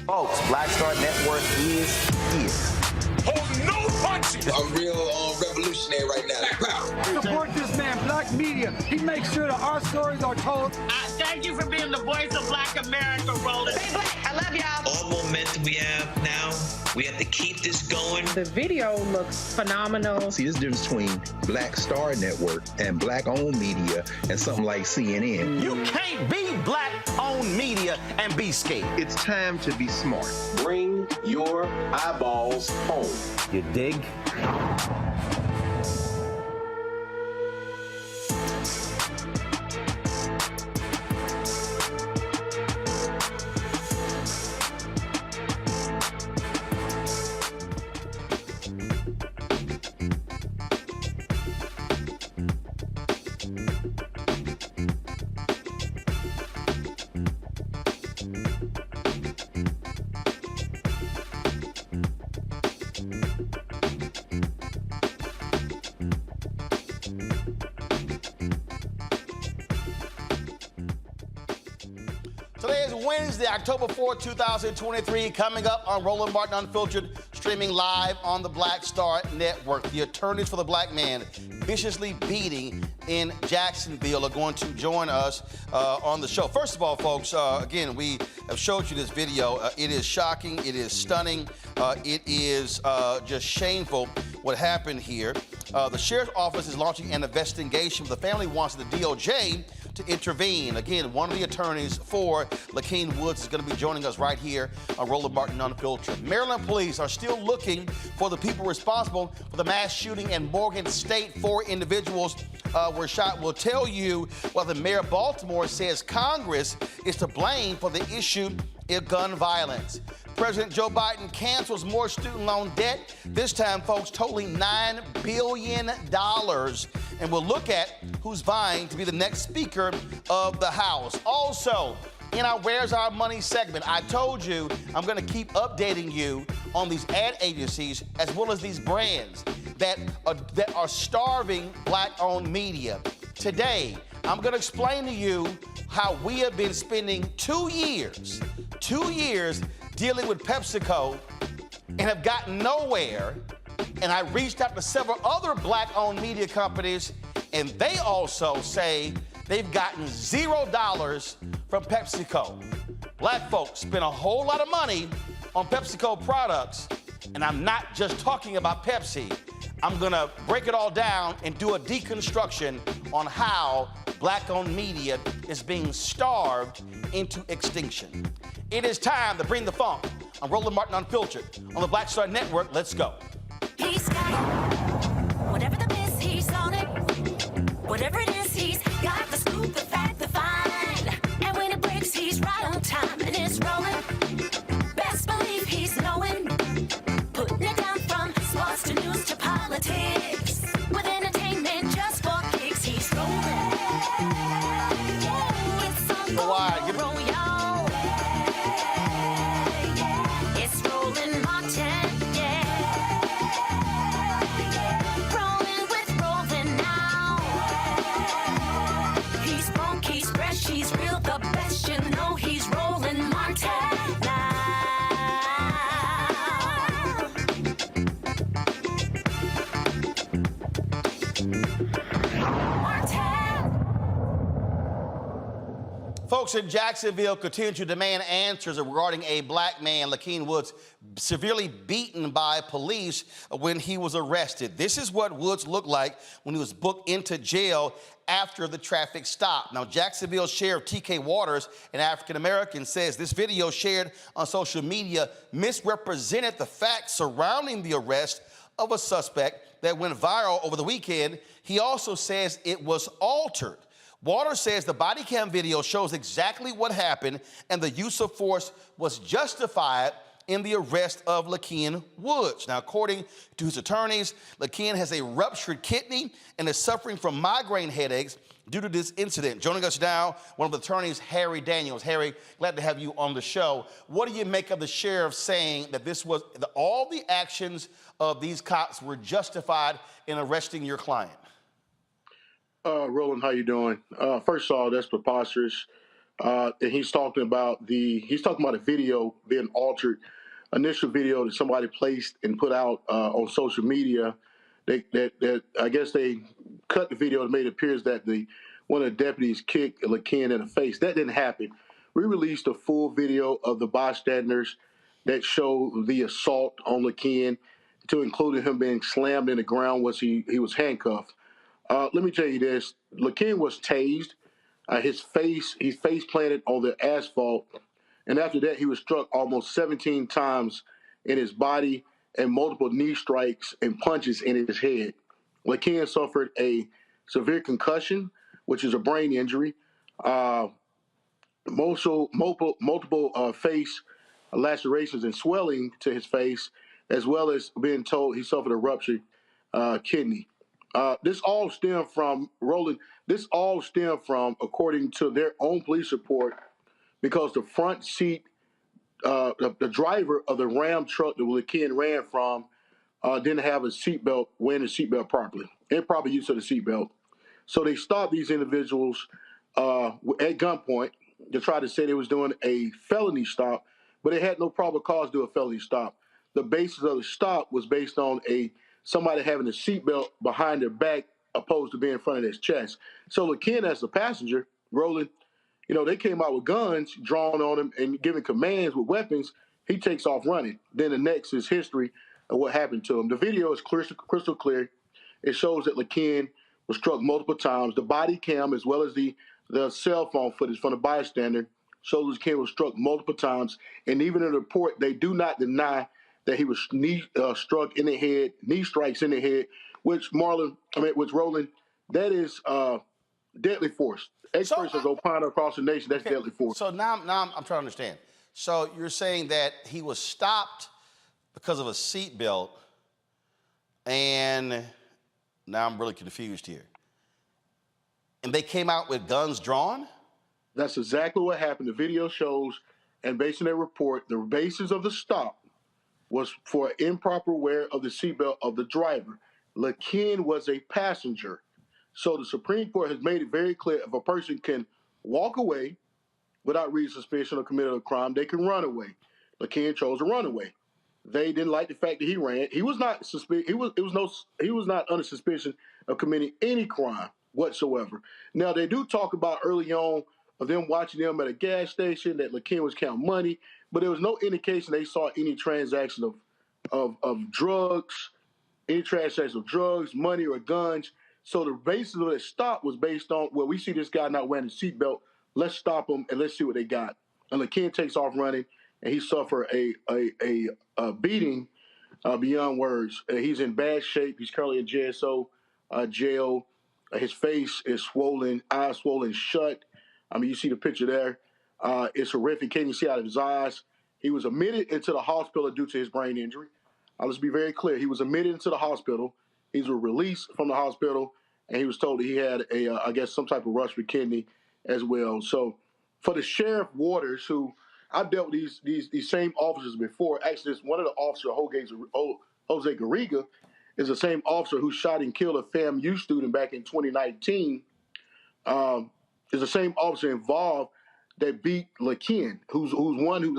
Folks, Black Star Network is here. Oh, no punches! I'm real revolutionary right now. Support this man, Black Media. He makes sure that our stories are told. Thank you for being the voice of Black America, Roland. Stay black. I love y'all. All momentum we have now, we have to keep this going. The video looks phenomenal. See, there's a difference between Black Star Network and Black-owned media and something like CNN. You can't be Black-owned media and be scared. It's time to be smart. Bring your eyeballs home. You dig? Today is Wednesday, October 4, 2023, coming up on Roland Martin Unfiltered, streaming live on the Black Star Network. The attorneys for the black man viciously beating in Jacksonville are going to join us on the show. First of all, folks, again, we have showed you this video. It is shocking. It is stunning. It is just shameful what happened here. The sheriff's office is launching an investigation. The family wants the DOJ to intervene. Again, one of the attorneys for Lakeem Woods is going to be joining us right here on Roland Martin Unfiltered. Maryland police are still looking for the people responsible for the mass shooting in Morgan State. 4 individuals were shot. We'll tell you while the mayor of Baltimore says Congress is to blame for the issue of gun violence. President Joe Biden cancels more student loan debt, this time, folks, totaling $9 billion. And we'll look at who's vying to be the next Speaker of the House. Also, in our Where's Our Money segment, I told you I'm going to keep updating you on these ad agencies as well as these brands that are starving black-owned media. Today, I'm going to explain to you how we have been spending 2 years dealing with Pepsico and have gotten nowhere. And I reached out to several other black-owned media companies, and they also say they've gotten $0 from PepsiCo. Black folks spend a whole lot of money on PepsiCo products, and I'm not just talking about Pepsi. I'm gonna break it all down and do a deconstruction on how black-owned media is being starved into extinction. It is time to bring the funk on Roland Martin Unfiltered on the Black Star Network. Let's go. He's got it. Whatever the miss, he's on it. Whatever it is, he's got the scoop, the fact, the find. And when it breaks, he's right on time and it's rolling. Best believe he's knowing. Putting it down Folks in Jacksonville continue to demand answers regarding a black man, Lakeem Woods, severely beaten by police when he was arrested. This is what Woods looked like when he was booked into jail after the traffic stop. Now, Jacksonville Sheriff T.K. Waters, an African-American, says this video shared on social media misrepresented the facts surrounding the arrest of a suspect that went viral over the weekend. He also says it was altered. Waters says the body cam video shows exactly what happened and the use of force was justified in the arrest of Lakeem Woods. Now, according to his attorneys, Lakeem has a ruptured kidney and is suffering from migraine headaches due to this incident. Joining us now, one of the attorneys, Harry Daniels. Harry, glad to have you on the show. What do you make of the sheriff saying that this was all the actions of these cops were justified in arresting your client? Roland, how you doing? First of all, that's preposterous. And he's talking about a video being altered, initial video that somebody placed and put out on social media. That I guess they cut the video and made it appears that one of the deputies kicked Lakeem in the face. That didn't happen. We released a full video of the bystanders that show the assault on Lakeem, to including him being slammed in the ground once he was handcuffed. Let me tell you this: Lakeem was tased. His face planted on the asphalt, and after that, he was struck almost 17 times in his body and multiple knee strikes and punches in his head. Lakeem suffered a severe concussion, which is a brain injury, multiple face lacerations and swelling to his face, as well as being told he suffered a ruptured kidney. This all stemmed from, Roland, according to their own police report, because the front seat, the driver of the Ram truck that Lakeem ran from didn't have a seatbelt, wearing a seatbelt properly, improper use of the seatbelt. So they stopped these individuals at gunpoint to try to say they was doing a felony stop, but they had no probable cause to do a felony stop. The basis of the stop was based on somebody having a seatbelt behind their back opposed to being in front of their chest. So Lakeem, as the passenger, Roland, they came out with guns drawn on him and giving commands with weapons. He takes off running. Then the next is history of what happened to him. The video is crystal clear. It shows that Lakeem was struck multiple times. The body cam, as well as the cell phone footage from the bystander, shows Lakeem was struck multiple times. And even in the report, they do not deny that he was struck in the head, knee strikes in the head, which Roland, that is deadly force. Experts have opined across the nation that's deadly force. So now I'm trying to understand. So you're saying that he was stopped because of a seatbelt, and now I'm really confused here. And they came out with guns drawn? That's exactly what happened. The video shows, and based on their report, the basis of the stop was for improper wear of the seatbelt of the driver. Lakeem was a passenger. So the Supreme Court has made it very clear if a person can walk away without reasonable suspicion of committing a crime, they can run away. Lakeem chose to run away. They didn't like the fact that he ran. He was not not under suspicion of committing any crime whatsoever. Now they do talk about early on of them watching them at a gas station that Lakeem was counting money, but there was no indication they saw any transaction of drugs, money, or guns. So the basis of the stop was based on, well, we see this guy not wearing a seatbelt. Let's stop him and let's see what they got. And Lakeem takes off running, and he suffered a beating beyond words. He's in bad shape. He's currently in jail. His face is swollen, eyes swollen shut. You see the picture there. It's horrific. Can't even see out of his eyes. He was admitted into the hospital due to his brain injury. Let's be very clear. He was admitted into the hospital. He was released from the hospital, and he was told that he had some type of ruptured kidney as well. So for the Sheriff Waters, who I've dealt with these same officers before. Actually, it's one of the officers, Jose Garriga, is the same officer who shot and killed a FAMU student back in 2019. Is the same officer involved that beat Lakeem, who's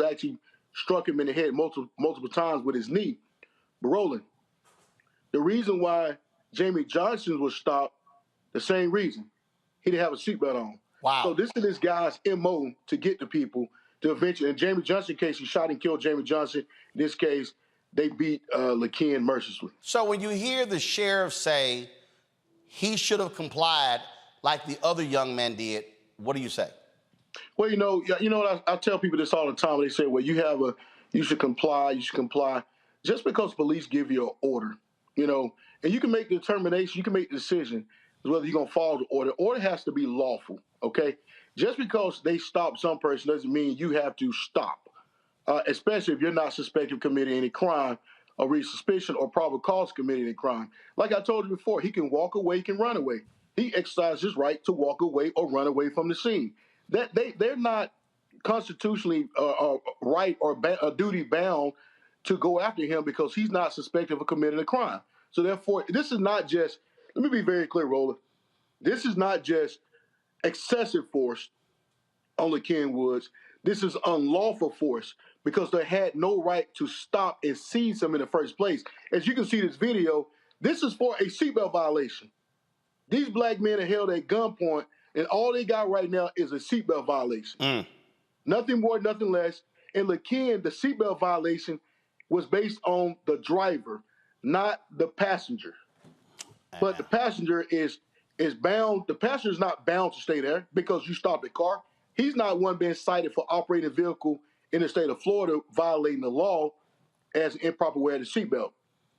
actually struck him in the head multiple times with his knee. But Roland, the reason why Jamie Johnson was stopped, the same reason. He didn't have a seatbelt on. Wow. So this is this guy's MO to get to people to eventually. In Jamie Johnson case, he shot and killed Jamie Johnson. In this case, they beat LaKen mercilessly. So when you hear the sheriff say he should have complied like the other young man did, what do you say? Well, you know, I tell people this all the time. They say, well, you should comply, Just because police give you an order, and you can make the determination, you can make the decision whether you're going to follow the order. Order has to be lawful, okay? Just because they stop some person doesn't mean you have to stop, especially if you're not suspected of committing any crime or real suspicion or probable cause of committing any crime. Like I told you before, he can walk away, he can run away. He exercises his right to walk away or run away from the scene. That they're not constitutionally right or duty bound to go after him because he's not suspected of committing a crime. So therefore, this is not just, let me be very clear, Roland, this is not just excessive force on LaKen Woods. This is unlawful force because they had no right to stop and seize him in the first place. As you can see this video, this is for a seatbelt violation. These black men are held at gunpoint, and all they got right now is a seatbelt violation. Nothing more, nothing less. And LaKen, the seatbelt violation was based on the driver, not the passenger. But the passenger is bound. The passenger is not bound to stay there because you stopped the car. He's not one being cited for operating a vehicle in the state of Florida, violating the law as an improper wear of the seatbelt.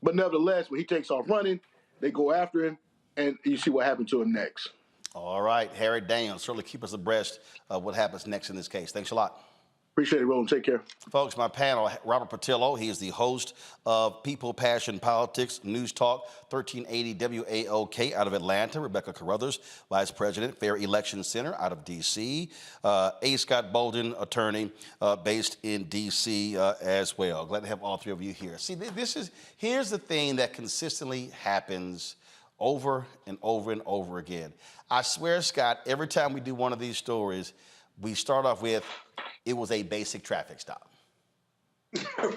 But nevertheless, when he takes off running, they go after him, and you see what happened to him next. All right, Harry Daniels, certainly keep us abreast of what happens next in this case. Thanks a lot. Appreciate it, Roland. Take care. Folks, my panel, Robert Patillo. He is the host of People, Passion, Politics, News Talk, 1380 WAOK out of Atlanta. Rebecca Carruthers, Vice President, Fair Election Center out of D.C. A. Scott Bolden, attorney based in D.C. As well. Glad to have all three of you here. See, here's the thing that consistently happens over and over and over again. I swear, Scott, every time we do one of these stories, we start off with, it was a basic traffic stop.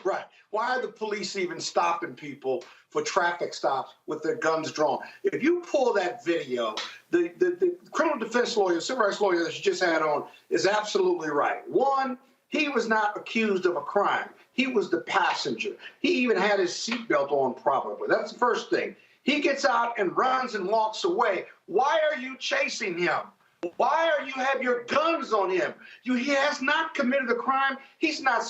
Right. Why are the police even stopping people for traffic stops with their guns drawn? If you pull that video, the criminal defense lawyer, civil rights lawyer that you just had on is absolutely right. One, he was not accused of a crime. He was the passenger. He even had his seatbelt on properly. That's the first thing. He gets out and runs and walks away. Why are you chasing him? Why are you have your guns on him? He has not committed a crime. He's not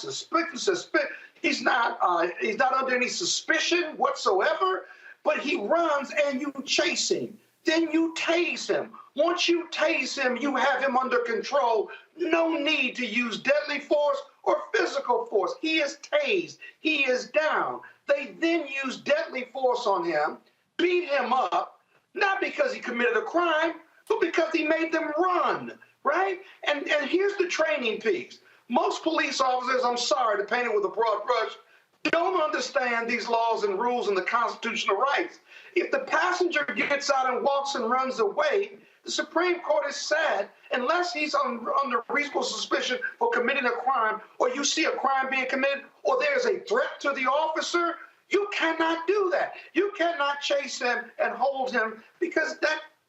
He's not under any suspicion whatsoever. But he runs and you chase him. Then you tase him. Once you tase him, you have him under control. No need to use deadly force or physical force. He is tased. He is down. They then use deadly force on him, beat him up, not because he committed a crime, but because he made them run, right? And here's the training piece. Most police officers, I'm sorry to paint it with a broad brush, don't understand these laws and rules and the constitutional rights. If the passenger gets out and walks and runs away, the Supreme Court has said, unless he's under reasonable suspicion for committing a crime, or you see a crime being committed, or there's a threat to the officer, you cannot do that. You cannot chase him and hold him because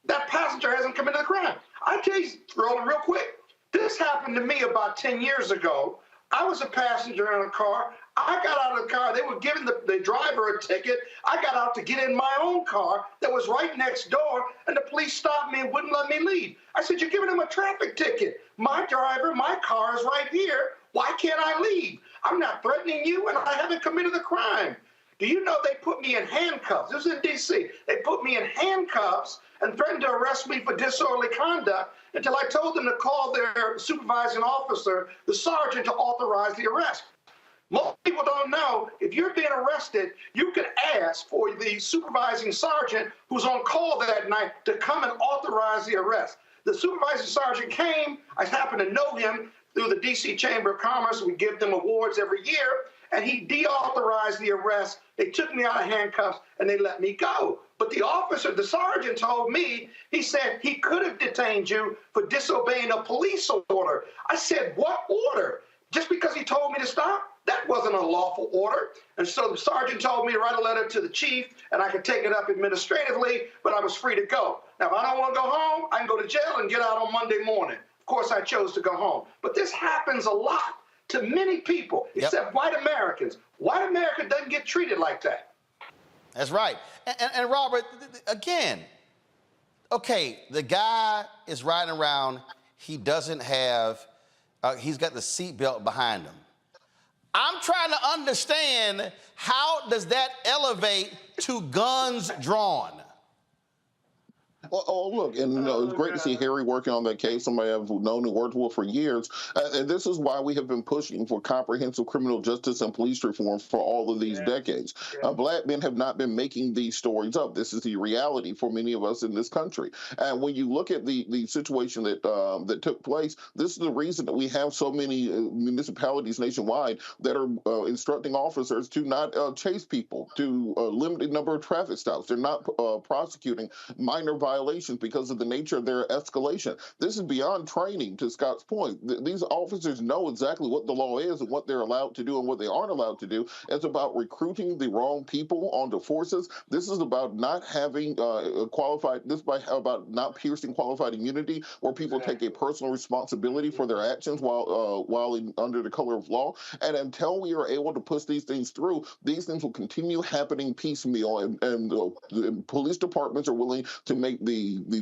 that passenger hasn't committed a crime. I'll tell you, Roland, real quick. This happened to me about 10 years ago. I was a passenger in a car. I got out of the car. They were giving the driver a ticket. I got out to get in my own car that was right next door, and the police stopped me and wouldn't let me leave. I said, you're giving him a traffic ticket. My driver, my car is right here. Why can't I leave? I'm not threatening you, and I haven't committed a crime. Do you know they put me in handcuffs? This is in D.C. They put me in handcuffs and threatened to arrest me for disorderly conduct until I told them to call their supervising officer, the sergeant, to authorize the arrest. Most people don't know, if you're being arrested, you can ask for the supervising sergeant who's on call that night to come and authorize the arrest. The supervising sergeant came. I happen to know him through the D.C. Chamber of Commerce. We give them awards every year. And he deauthorized the arrest. They took me out of handcuffs and they let me go. But the officer, the sergeant, told me, he said he could have detained you for disobeying a police order. I said, what order? Just because he told me to stop? That wasn't a lawful order. And so the sergeant told me to write a letter to the chief, and I could take it up administratively, but I was free to go. Now, if I don't want to go home, I can go to jail and get out on Monday morning. Of course, I chose to go home. But this happens a lot to many people, except white Americans. White America doesn't get treated like that. That's right. And Robert, again, okay, the guy is riding around. He doesn't have, he's got the seatbelt behind him. I'm trying to understand, how does that elevate to guns drawn? Well, look, and it's great to see Harry working on that case, somebody I've known and worked with for years. And this is why we have been pushing for comprehensive criminal justice and police reform for all of these decades. Black men have not been making these stories up. This is the reality for many of us in this country. And when you look at the situation that that took place, this is the reason that we have so many municipalities nationwide that are instructing officers to not chase people, to limit the number of traffic stops. They're not prosecuting minor violations because of the nature of their escalation. This is beyond training, to Scott's point. These officers know exactly what the law is and what they're allowed to do and what they aren't allowed to do. It's about recruiting the wrong people onto forces. This is about not having about not piercing qualified immunity, where people take a personal responsibility for their actions while under the color of law. And until we are able to push these things through, these things will continue happening piecemeal, and the police departments are willing to make the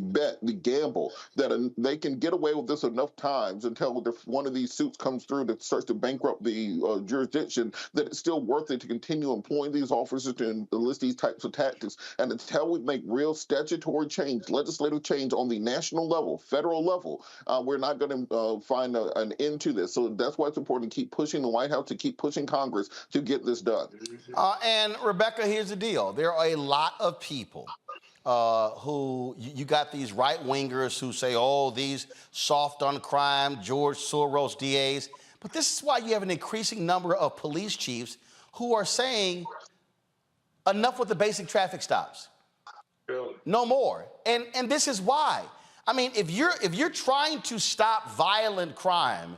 bet, the gamble, that they can get away with this enough times until one of these suits comes through that starts to bankrupt the jurisdiction, that it's still worth it to continue employing these officers to enlist these types of tactics. And until we make real statutory change, legislative change on the national level, federal level, we're not going to find an end to this. So that's why it's important to keep pushing the White House, to keep pushing Congress to get this done. And Rebecca, here's the deal. There are a lot of people who, you got these right-wingers who say, oh, these soft on crime, George Soros DAs. But this is why you have an increasing number of police chiefs who are saying, enough with the basic traffic stops. Really? No more. And this is why. I mean, if you're trying to stop violent crime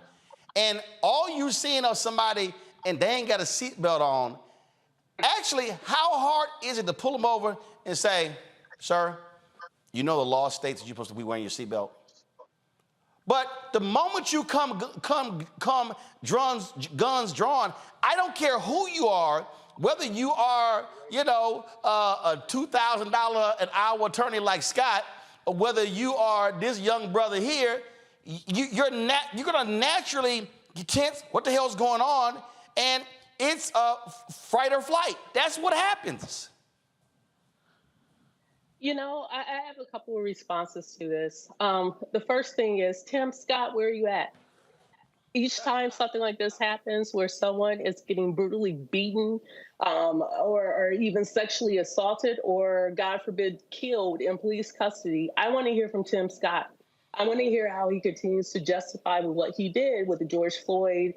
and all you're seeing are somebody and they ain't got a seatbelt on, actually, how hard is it to pull them over and say, sir, you know the law states that you're supposed to be wearing your seatbelt? But the moment you come guns drawn, I don't care who you are, whether you are, you know, a $2,000 an hour attorney like Scott, or whether you are this young brother here, you're gonna naturally, you tense, what the hell's going on? And it's fight or flight. That's what happens. You know, I have a couple of responses to this. The first thing is, Tim Scott, where are you at? Each time something like this happens where someone is getting brutally beaten or even sexually assaulted or, God forbid, killed in police custody, I want to hear from Tim Scott. I want to hear how he continues to justify what he did with the George Floyd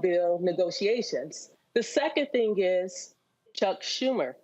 bill negotiations. The second thing is Chuck Schumer.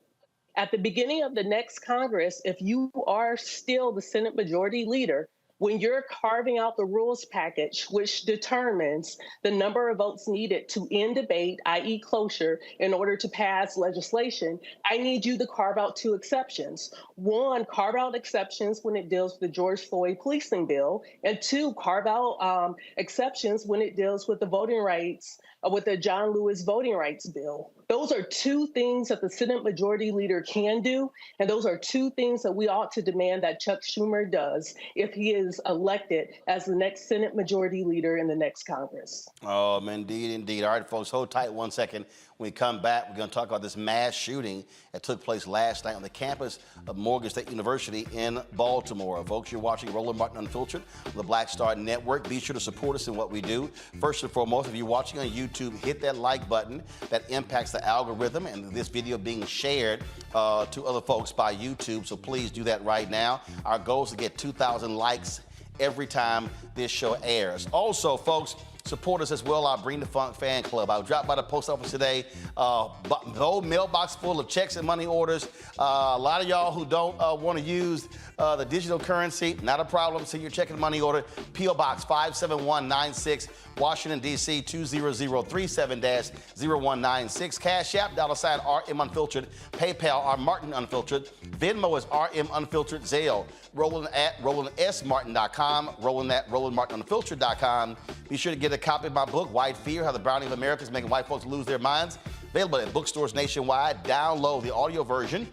At the beginning of the next Congress, if you are still the Senate Majority Leader, when you're carving out the rules package, which determines the number of votes needed to end debate, i.e. cloture, in order to pass legislation, I need you to carve out two exceptions. One, carve out exceptions when it deals with the George Floyd policing bill, and two, carve out exceptions when it deals with the voting rights, with the John Lewis voting rights bill. Those are two things that the Senate Majority Leader can do, and those are two things that we ought to demand that Chuck Schumer does if he is elected as the next Senate Majority Leader in the next Congress. Oh, indeed, indeed. All right, folks, hold tight one second. When we come back, we're going to talk about this mass shooting that took place last night on the campus of Morgan State University in Baltimore. Folks, you're watching Roland Martin Unfiltered on the Black Star Network. Be sure to support us in what we do. First and foremost, if you're watching on YouTube, hit that like button. That impacts the algorithm and this video being shared to other folks by YouTube. So please do that right now. Our goal is to get 2,000 likes every time this show airs. Also, folks, support us as well, our Bring the Funk fan club. I dropped by the post office today, whole mailbox full of checks and money orders. A lot of y'all who don't want to use the digital currency, not a problem. Send your check and money order. P.O. Box 57196, Washington, D.C. 20037-0196. Cash App, $RM Unfiltered. PayPal, R Martin Unfiltered. Venmo is RM Unfiltered. Zelle, Roland at RolandSMartin.com. Roland at RolandMartinUnfiltered.com. Be sure to get a copy of my book, White Fear, How the Browning of America is Making White Folks Lose Their Minds. Available at bookstores nationwide. Download the audio version,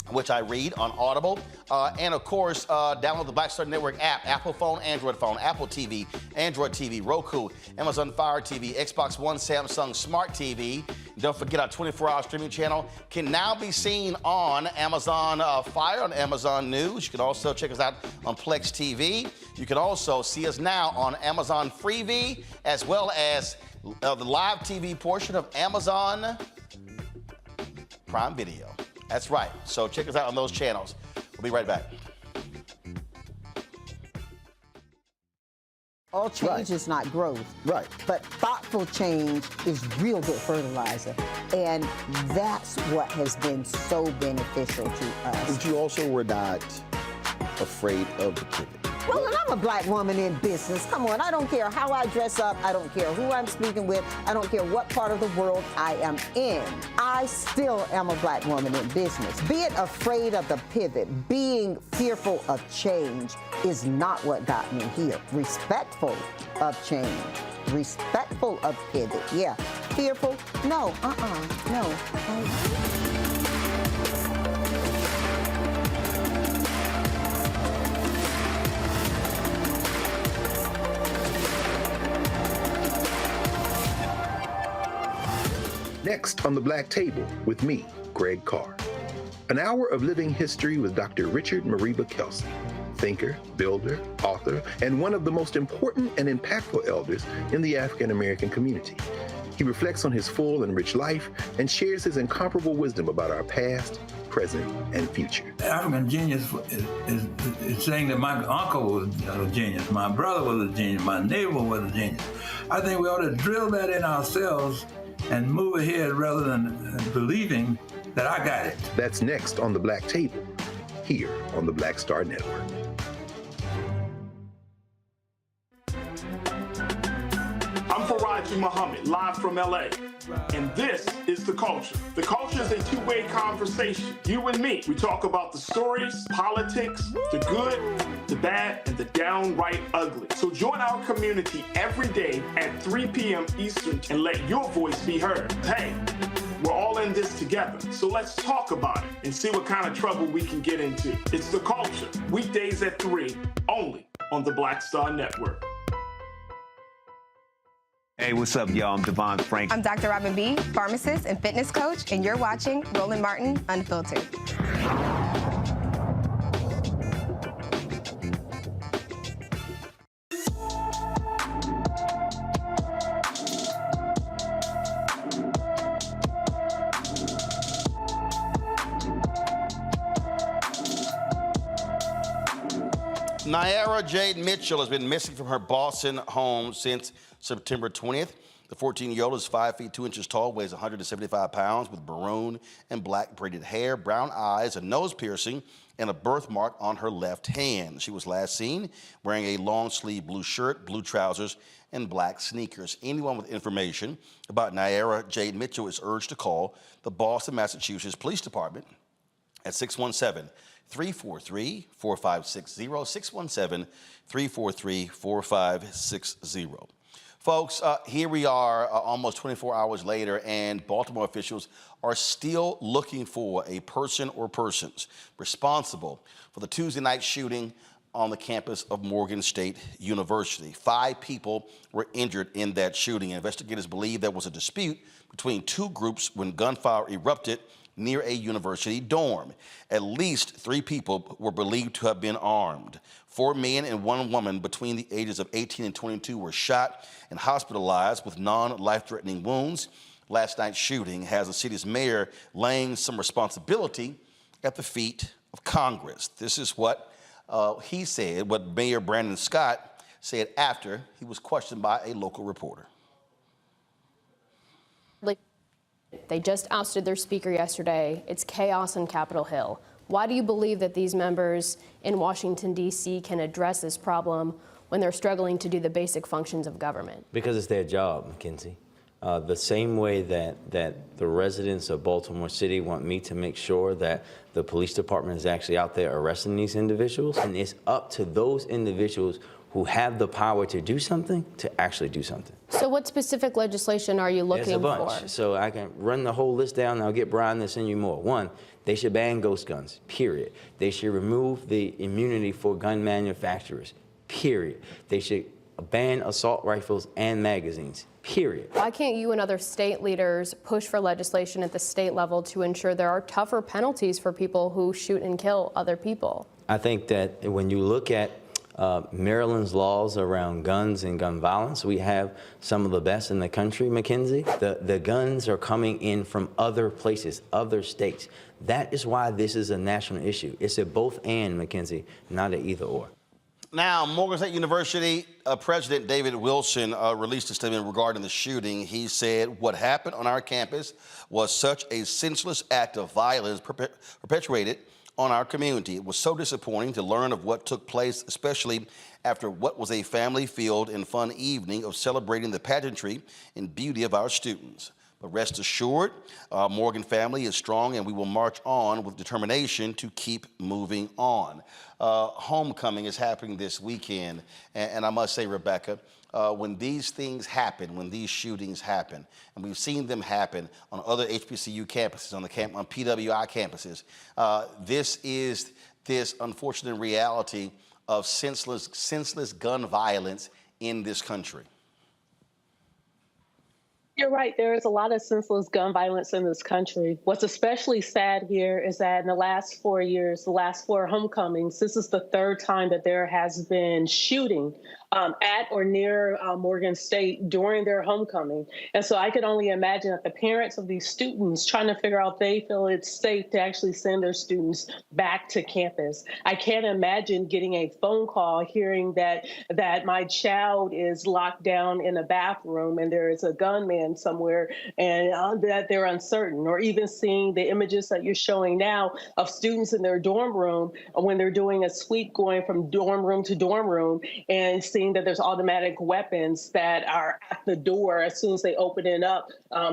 which I read on Audible. And of course, download the Black Star Network app, Apple phone, Android phone, Apple TV, Android TV, Roku, Amazon Fire TV, Xbox One, Samsung Smart TV. Don't forget our 24-hour streaming channel can now be seen on Amazon Fire, on Amazon News. You can also check us out on Plex TV. You can also see us now on Amazon Freevee, as well as the live TV portion of Amazon Prime Video. That's right. So check us out on those channels. We'll be right back. All change is not growth. Right. But thoughtful change is real good fertilizer. And that's what has been so beneficial to us. But you also were not afraid of the pivot. Well, and I'm a black woman in business. Come on, I don't care how I dress up. I don't care who I'm speaking with. I don't care what part of the world I am in. I still am a black woman in business. Being afraid of the pivot, being fearful of change is not what got me here. Respectful of change, respectful of pivot, yeah. Fearful, no, no. Next on the Black Table with me, Greg Carr. An hour of living history with Dr. Richard Mariba Kelsey, thinker, builder, author, and one of the most important and impactful elders in the African American community. He reflects on his full and rich life and shares his incomparable wisdom about our past, present, and future. African genius is saying that my uncle was a genius, my brother was a genius, my neighbor was a genius. I think we ought to drill that in ourselves and move ahead rather than believing that I got it. That's next on the Black Table, here on the Black Star Network. I'm Faraji Muhammad, live from LA. And this is The Culture. The Culture is a two-way conversation. You and me. We talk about the stories, politics, the good, the bad, and the downright ugly. So join our community every day at 3 p.m. Eastern and let your voice be heard. Hey, we're all in this together. So let's talk about it and see what kind of trouble we can get into. It's The Culture. Weekdays at 3, only on the Black Star Network. Hey, what's up, y'all? I'm Devon Frank. I'm Dr. Robin B., pharmacist and fitness coach, and you're watching Roland Martin Unfiltered. Naira Jade Mitchell has been missing from her Boston home since September 20th. The 14-year-old is 5 feet 2 inches tall, weighs 175 pounds, with maroon and black braided hair, brown eyes, a nose piercing, and a birthmark on her left hand. She was last seen wearing a long-sleeve blue shirt, blue trousers, and black sneakers. Anyone with information about Naira Jade Mitchell is urged to call the Boston, Massachusetts Police Department at 617-343-4560, 617-343-4560. Folks, here we are almost 24 hours later, and Baltimore officials are still looking for a person or persons responsible for the Tuesday night shooting on the campus of Morgan State University. 5 people were injured in that shooting. Investigators believe there was a dispute between 2 groups when gunfire erupted near a university dorm. At least 3 people were believed to have been armed. 4 men and 1 woman between the ages of 18 and 22 were shot and hospitalized with non-life-threatening wounds. Last night's shooting has the city's mayor laying some responsibility at the feet of Congress. This is what he said, what Mayor Brandon Scott said after he was questioned by a local reporter. They just ousted their speaker yesterday. It's chaos on Capitol Hill. Why do you believe that these members in Washington, D.C. can address this problem when they're struggling to do the basic functions of government? Because it's their job, Mackenzie. The same way that the residents of Baltimore City want me to make sure that the police department is actually out there arresting these individuals, and it's up to those individuals who have the power to do something to actually do something. So what specific legislation are you looking There's a bunch. for? So I can run the whole list down, and I'll get Brian to send you more. One, they should ban ghost guns, period. They should remove the immunity for gun manufacturers, period. They should ban assault rifles and magazines, period. Why can't you and other state leaders push for legislation at the state level to ensure there are tougher penalties for people who shoot and kill other people? I think that when you look at Maryland's laws around guns and gun violence, we have some of the best in the country, Mackenzie. The guns are coming in from other places, other states. That is why this is a national issue. It's a both and, Mackenzie, not an either or. Now, Morgan State University President David Wilson released a statement regarding the shooting. He said, what happened on our campus was such a senseless act of violence perpetuated on our community. It was so disappointing to learn of what took place, especially after what was a family-filled and fun evening of celebrating the pageantry and beauty of our students. But rest assured, our Morgan family is strong, and we will march on with determination to keep moving on. Homecoming is happening this weekend, and I must say, Rebecca, when these things happen, when these shootings happen, and we've seen them happen on other HBCU campuses, on PWI campuses, this is this unfortunate reality of senseless gun violence in this country. You're right. There is a lot of senseless gun violence in this country. What's especially sad here is that in the last 4 years, the last 4 homecomings, this is the third time that there has been shooting at or near Morgan State during their homecoming. And so I could only imagine that the parents of these students trying to figure out if they feel it's safe to actually send their students back to campus. I can't imagine getting a phone call hearing that my child is locked down in a bathroom and there is a gunman somewhere and that they're uncertain, or even seeing the images that you're showing now of students in their dorm room when they're doing a sweep going from dorm room to dorm room and seeing that there's automatic weapons that are at the door as soon as they open it up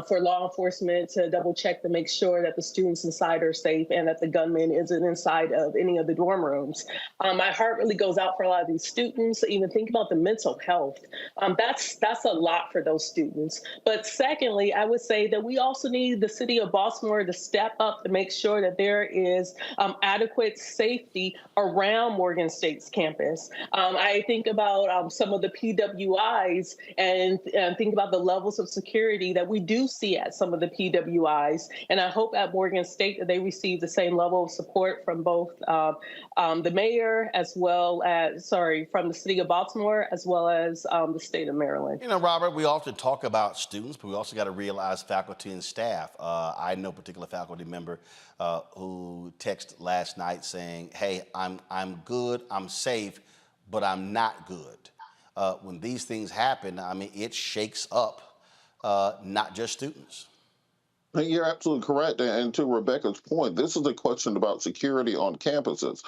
for law enforcement to double check to make sure that the students inside are safe and that the gunman isn't inside of any of the dorm rooms. My heart really goes out for a lot of these students. Even think about the mental health. That's a lot for those students. But secondly, I would say that we also need the city of Baltimore to step up to make sure that there is adequate safety around Morgan State's campus. I think about some of the PWIs and think about the levels of security that we do see at some of the PWIs. And I hope at Morgan State that they receive the same level of support from both the mayor as well as, from the city of Baltimore as well as the state of Maryland. You know, Robert, we often talk about students, but we also got to realize faculty and staff. I know a particular faculty member who texted last night saying, hey, I'm good, I'm safe, but I'm not good. When these things happen, I mean, it shakes up not just students. You're absolutely correct. And to Rebecca's point, this is a question about security on campuses.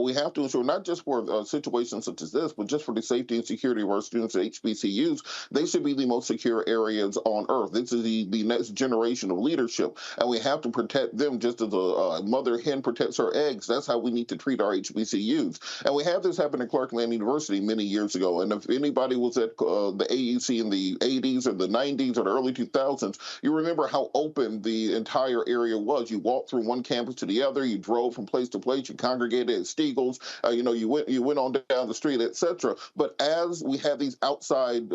We have to ensure not just for situations such as this, but just for the safety and security of our students at HBCUs, they should be the most secure areas on earth. This is the next generation of leadership, and we have to protect them just as a mother hen protects her eggs. That's how we need to treat our HBCUs. And we had this happen at Clarkland University many years ago. And if anybody was at the AUC in the 80s or the 90s or the early 2000s, you remember how open the entire area was. You walked through one campus to the other, you drove from place to place, you congregated at Stiegel's, you went on down the street, etc. But as we have these outside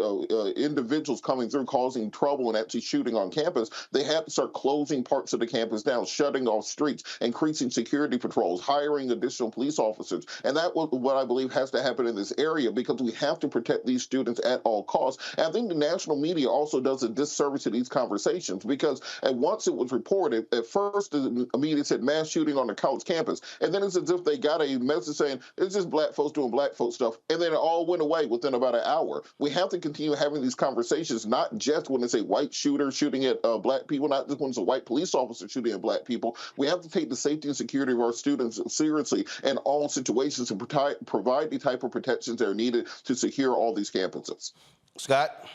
individuals coming through causing trouble and actually shooting on campus, they had to start closing parts of the campus down, shutting off streets, increasing security patrols, hiring additional police officers. And that was what I believe has to happen in this area, because we have to protect these students at all costs. And I think the national media also does a disservice to these conversations, because at one once it was reported, at first the media said mass shooting on the college campus, and then it's as if they got a message saying it's just black folks doing black folks stuff, and then it all went away within about an hour. We have to continue having these conversations, not just when it's a white shooter shooting at black people, not just when it's a white police officer shooting at black people. We have to take the safety and security of our students seriously in all situations and provide the type of protections that are needed to secure all these campuses. Scott?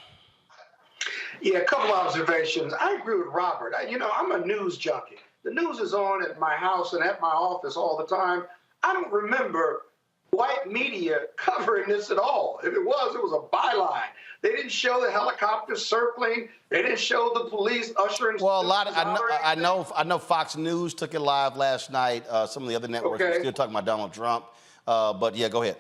Yeah, a couple observations. I agree with Robert. I'm a news junkie. The news is on at my house and at my office all the time. I don't remember white media covering this at all. If it was a byline. They didn't show the helicopters circling. They didn't show the police ushering. Well, I know Fox News took it live last night. Some of the other networks are still talking about Donald Trump. But yeah, go ahead.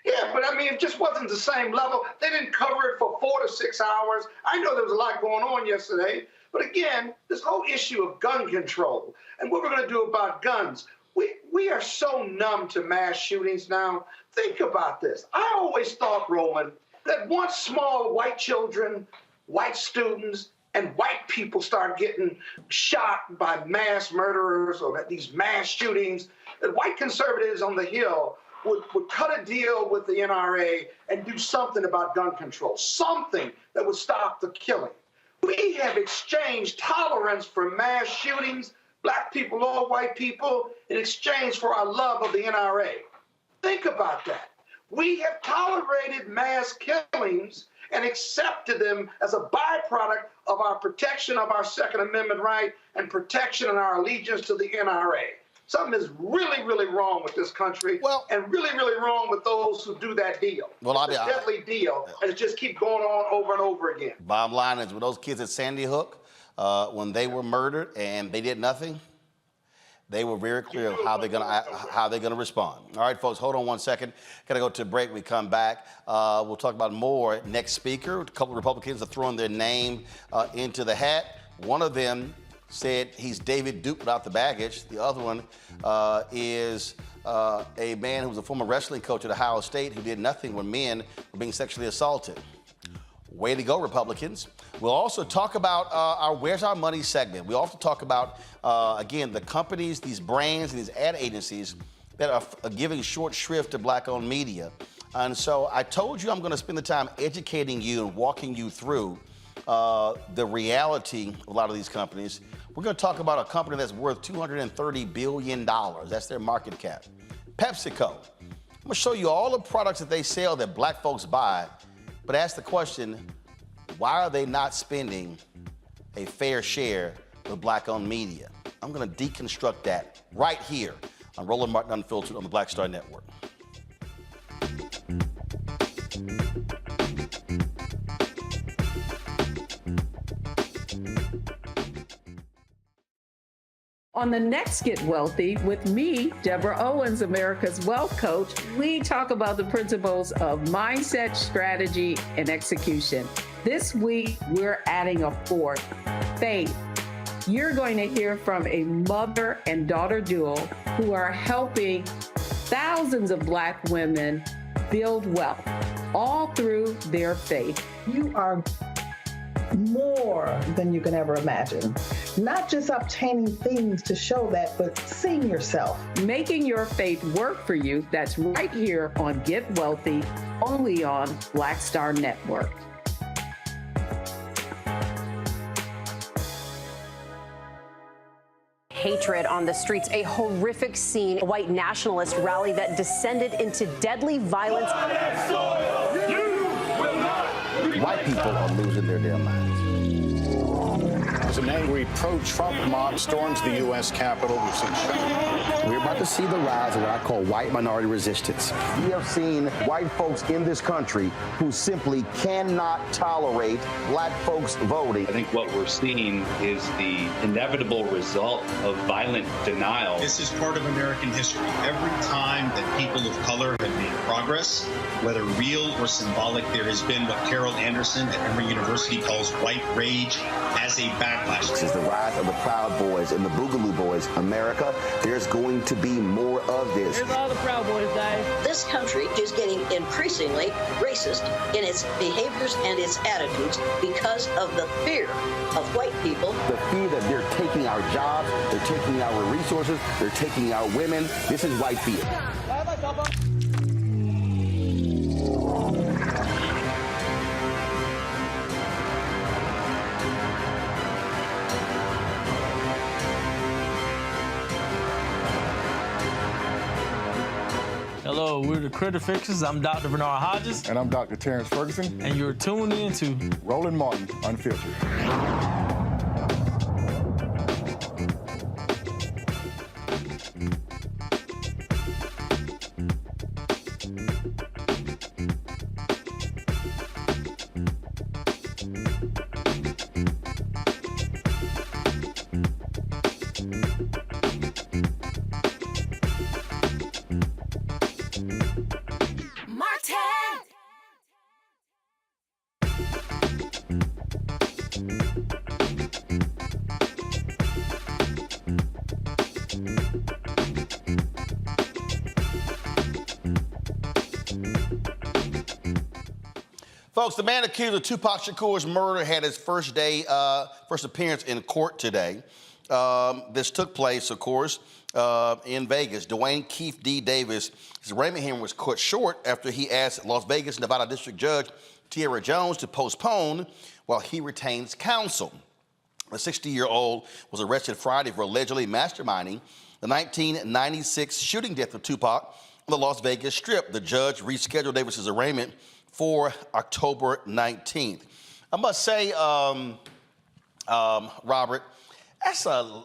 Yeah, but I mean, it just wasn't the same level. They didn't cover it for 4 to 6 hours. I know there was a lot going on yesterday. But again, this whole issue of gun control and what we're going to do about guns. We are so numb to mass shootings now. Think about this. I always thought, Roland, that once small white children, white students, and white people start getting shot by mass murderers or these mass shootings, that white conservatives on the Hill would cut a deal with the NRA and do something about gun control, something that would stop the killing. We have exchanged tolerance for mass shootings, black people or white people, in exchange for our love of the NRA. Think about that. We have tolerated mass killings and accepted them as a byproduct of our protection of our Second Amendment right and protection and our allegiance to the NRA. Something is really, really wrong with this country, and really, really wrong with those who do that deal. Well, it's a deadly deal, and it just keeps going on over and over again. Bottom line is, with those kids at Sandy Hook, when they were murdered and they did nothing, they were very clear of how they're gonna respond. All right, folks, hold on one second. Gotta go to a break. We come back. We'll talk about more next speaker. A couple of Republicans are throwing their name into the hat. One of them said he's David Duke without the baggage. The other one is a man who was a former wrestling coach at Ohio State who did nothing when men were being sexually assaulted. Way to go, Republicans. We'll also talk about our Where's Our Money segment. We also talk about, again, the companies, these brands, and these ad agencies that are giving short shrift to black-owned media. And so I told you I'm going to spend the time educating you and walking you through the reality of a lot of these companies. We're going to talk about a company that's worth $230 billion. That's their market cap. Pepsico. I'm going to show you all the products that they sell that black folks buy, but ask the question, why are they not spending a fair share of black-owned media? I'm going to deconstruct that right here on Roland Martin Unfiltered on the Black Star Network. On the next Get Wealthy with me, Deborah Owens, America's Wealth Coach, we talk about the principles of mindset, strategy, and execution. This week, we're adding a fourth, faith. You're going to hear from a mother and daughter duo who are helping thousands of black women build wealth, all through their faith. You are more than you can ever imagine. Not just obtaining things to show that, but seeing yourself. Making your faith work for you. That's right here on Get Wealthy, only on Black Star Network. Hatred on the streets, a horrific scene, a white nationalist rally that descended into deadly violence. White people are losing their damn minds. As an angry pro-Trump mob storms the U.S. Capitol, we've seen shooting. We're about to see the rise of what I call white minority resistance. We have seen white folks in this country who simply cannot tolerate black folks voting. I think what we're seeing is the inevitable result of violent denial. This is part of American history. Every time that people of color have made progress, whether real or symbolic, there has been what Carol Anderson at Emory University calls white rage as a backdrop. backlash. This is the rise of the Proud Boys and the Boogaloo Boys. America, there's going to be more of this. Here's all the Proud Boys, guys. This country is getting increasingly racist in its behaviors and its attitudes because of the fear of white people. The fear that they're taking our jobs, they're taking our resources, they're taking our women. This is white fear. Hello, we're the Critter Fixers. I'm Dr. Bernard Hodges. And I'm Dr. Terrence Ferguson. And you're tuned in to Roland Martin Unfiltered. Folks, the man accused of Tupac Shakur's murder had his first appearance in court today. This took place, of course, in Vegas. Dwayne Keith D. Davis, his arraignment hearing was cut short after he asked Las Vegas, Nevada District Judge Tierra Jones to postpone while he retains counsel. The 60-year-old was arrested Friday for allegedly masterminding the 1996 shooting death of Tupac on the Las Vegas Strip. The judge rescheduled Davis's arraignment for October 19th. I must say, Robert, that's a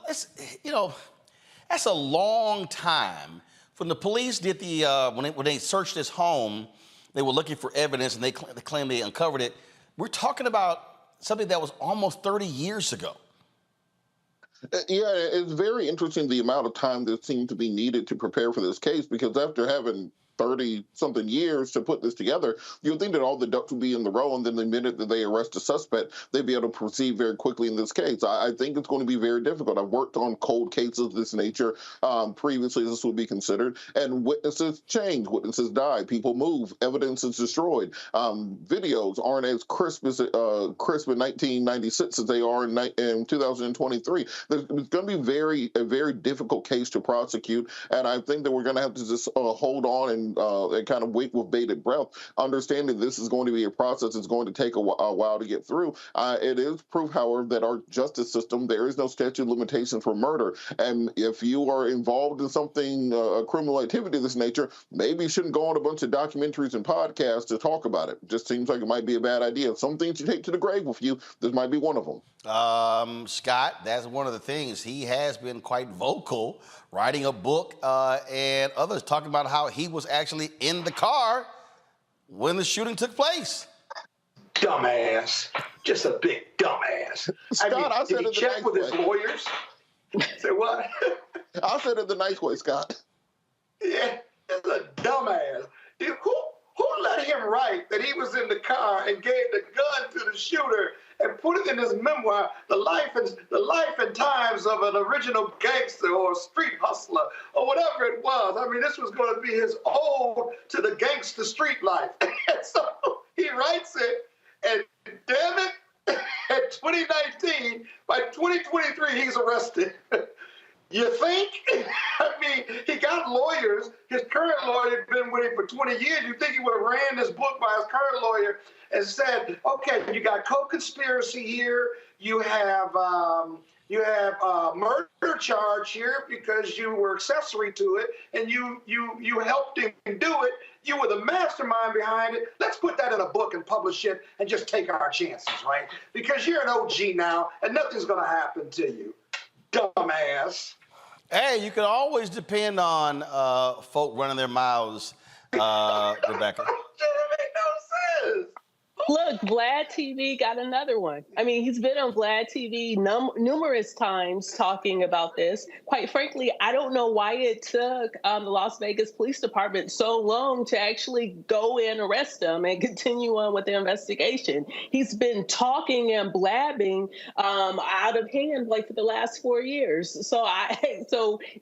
long time. When the police did when they searched his home, they were looking for evidence and they claimed they uncovered it. We're talking about something that was almost 30 years ago. Yeah, it's very interesting the amount of time that seemed to be needed to prepare for this case, because after having 30-something years to put this together, you'd think that all the ducks would be in the row, and then the minute that they arrest a suspect, they'd be able to proceed very quickly in this case. I think it's going to be very difficult. I've worked on cold cases of this nature previously. This would be considered, and witnesses change, witnesses die, people move, evidence is destroyed. Videos aren't as crisp in 1996 as they are in 2023. It's going to be a very difficult case to prosecute, and I think that we're going to have to just hold on and kind of wait with bated breath, understanding this is going to be a process that's going to take a while to get through. It is proof, however, that our justice system, there is no statute of limitations for murder. And if you are involved in something, a criminal activity of this nature, maybe you shouldn't go on a bunch of documentaries and podcasts to talk about it. Just seems like it might be a bad idea. Some things you take to the grave with you, this might be one of them. Scott, that's one of the things. He has been quite vocal, writing a book and others talking about how he was actually in the car when the shooting took place. Dumbass. Just a big dumbass. Scott, did he check with his lawyers? Say what? I said it the nice way, Scott. Yeah, it's a dumbass. Dude, who let him write that he was in the car and gave the gun to the shooter and put it in his memoir, the life and times of an original gangster or street hustler or whatever it was? I mean, this was going to be his ode to the gangster street life. And so he writes it, and damn it, at 2019, by 2023, he's arrested. You think? I mean, he got lawyers. His current lawyer had been with him for 20 years. You think he would have ran this book by his current lawyer and said, okay, you got co-conspiracy here. You have murder charge here because you were accessory to it and you helped him do it. You were the mastermind behind it. Let's put that in a book and publish it and just take our chances, right? Because you're an OG now and nothing's going to happen to you. Dumbass. Hey, you can always depend on folk running their mouths, Rebecca. That make no sense. Who Look, Vlad TV got another one. I mean, he's been on Vlad TV numerous times talking about this. Quite frankly, I don't know why it took the Las Vegas Police Department so long to actually go and arrest him and continue on with the investigation. He's been talking and blabbing out of hand like for the last 4 years. So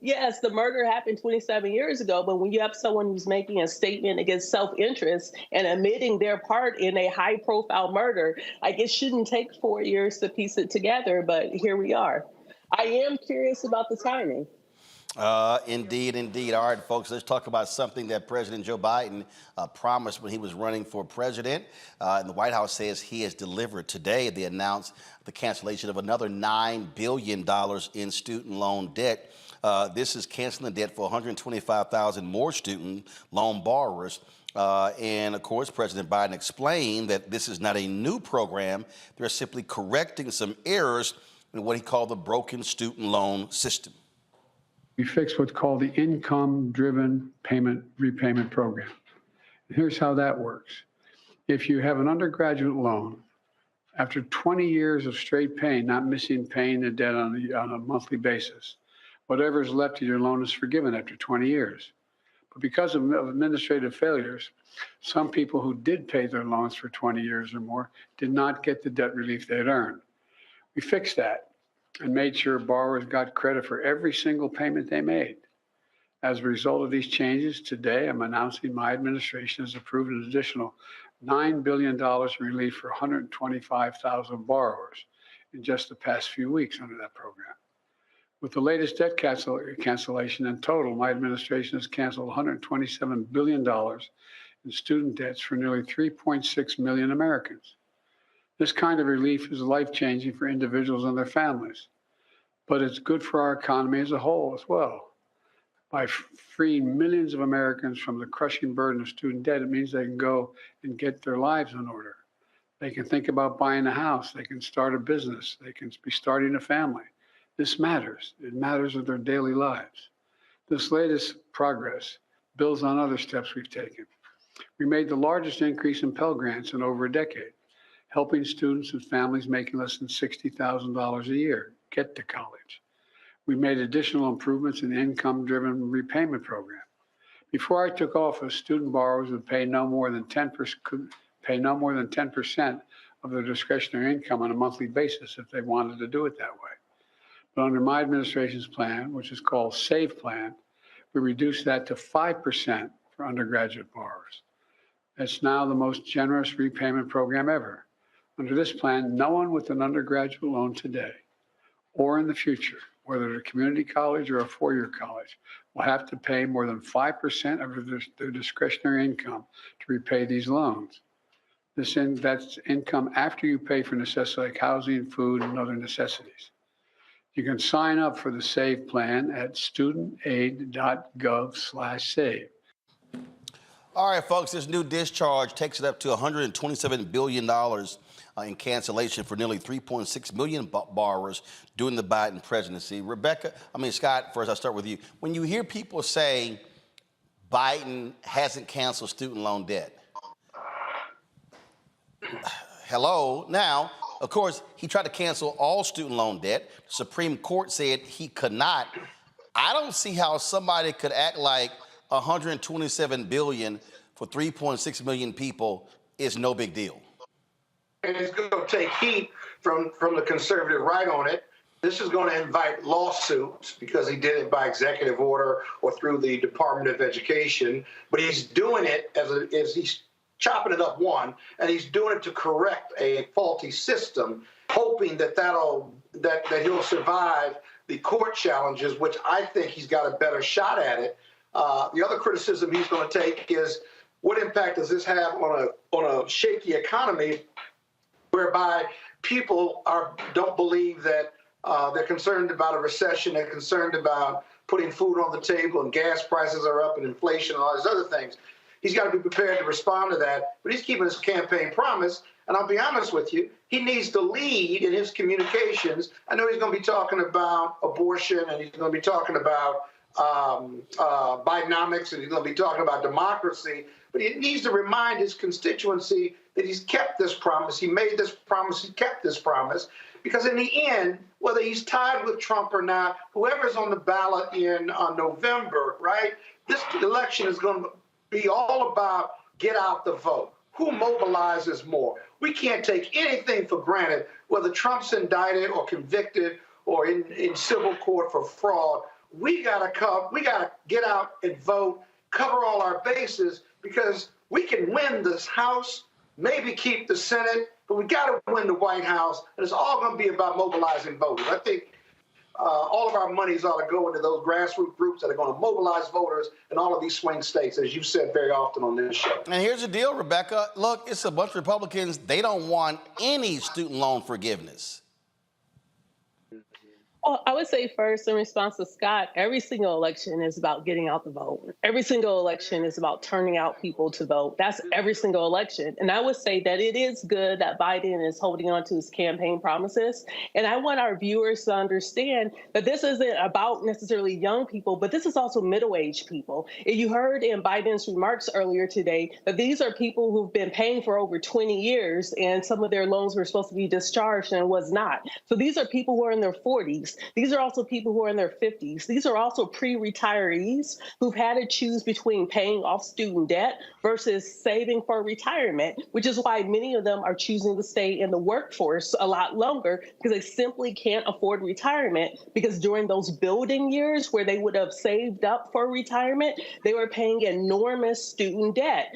yes, the murder happened 27 years ago, but when you have someone who's making a statement against self-interest and admitting their part in a high-profile murder, like, it shouldn't take 4 years to piece it together, but here we are. I am curious about the timing. Indeed. All right, folks, let's talk about something that President Joe Biden promised when he was running for president. And the White House says he has delivered. Today, they announced the cancellation of another $9 billion in student loan debt. This is canceling debt for 125,000 more student loan borrowers. And, of course, President Biden explained that this is not a new program. They're simply correcting some errors in what he called the broken student loan system. We fixed what's called the income-driven repayment program. Here's how that works. If you have an undergraduate loan, after 20 years of straight paying, not missing paying the debt on a monthly basis, whatever is left of your loan is forgiven after 20 years. But because of administrative failures, some people who did pay their loans for 20 years or more did not get the debt relief they'd earned. We fixed that and made sure borrowers got credit for every single payment they made. As a result of these changes, today I'm announcing my administration has approved an additional $9 billion in relief for 125,000 borrowers in just the past few weeks under that program. With the latest debt cancellation in total, my administration has canceled $127 billion in student debts for nearly 3.6 million Americans. This kind of relief is life-changing for individuals and their families, but it's good for our economy as a whole as well. By freeing millions of Americans from the crushing burden of student debt, it means they can go and get their lives in order. They can think about buying a house. They can start a business. They can be starting a family. This matters. It matters with their daily lives. This latest progress builds on other steps we've taken. We made the largest increase in Pell Grants in over a decade, helping students and families making less than $60,000 a year get to college. We made additional improvements in the income-driven repayment program. Before I took office, student borrowers would pay no more than 10% of their discretionary income on a monthly basis if they wanted to do it that way. But under my administration's plan, which is called SAVE Plan, we reduced that to 5% for undergraduate borrowers. It's now the most generous repayment program ever. Under this plan, no one with an undergraduate loan today or in the future, whether at a community college or a four-year college, will have to pay more than 5% of their discretionary income to repay these loans. That's income after you pay for necessities like housing, food, and other necessities. You can sign up for the SAVE plan at studentaid.gov/save. All right, folks, this new discharge takes it up to $127 billion in cancellation for nearly 3.6 million borrowers during the Biden presidency. Scott, first I'll start with you. When you hear people say Biden hasn't canceled student loan debt, hello, now, of course, he tried to cancel all student loan debt. The Supreme Court said he could not. I don't see how somebody could act like $127 billion for 3.6 million people is no big deal. And it's going to take heat from the conservative right on it. This is going to invite lawsuits because he did it by executive order or through the Department of Education. But he's doing it as he's chopping it up one, and he's doing it to correct a faulty system, hoping that he'll survive the court challenges, which I think he's got a better shot at it. The other criticism he's going to take is, what impact does this have on a shaky economy, whereby people don't believe that they're concerned about a recession, they're concerned about putting food on the table, and gas prices are up, and inflation, and all these other things. He's got to be prepared to respond to that, but he's keeping his campaign promise. And I'll be honest with you, he needs to lead in his communications. I know he's going to be talking about abortion, and he's going to be talking about Bidenomics, and he's going to be talking about democracy, but he needs to remind his constituency that he's kept this promise. He made this promise, he kept this promise, because in the end, whether he's tied with Trump or not, whoever's on the ballot in November, right, this election is going to be all about get out the vote. Who mobilizes more? We can't take anything for granted, whether Trump's indicted or convicted or in civil court for fraud. We gotta get out and vote, cover all our bases, because we can win this House, maybe keep the Senate, but we gotta win the White House, and it's all gonna be about mobilizing voters. I think all of our monies ought to go into those grassroots groups that are going to mobilize voters in all of these swing states, as you've said very often on this show. And here's the deal, Rebecca. Look, it's a bunch of Republicans. They don't want any student loan forgiveness. Well, I would say first, in response to Scott, every single election is about getting out the vote. Every single election is about turning out people to vote. That's every single election. And I would say that it is good that Biden is holding on to his campaign promises. And I want our viewers to understand that this isn't about necessarily young people, but this is also middle-aged people. And you heard in Biden's remarks earlier today that these are people who've been paying for over 20 years, and some of their loans were supposed to be discharged and was not. So these are people who are in their 40s. These are also people who are in their 50s. These are also pre-retirees who've had to choose between paying off student debt versus saving for retirement, which is why many of them are choosing to stay in the workforce a lot longer, because they simply can't afford retirement, because during those building years where they would have saved up for retirement, they were paying enormous student debt.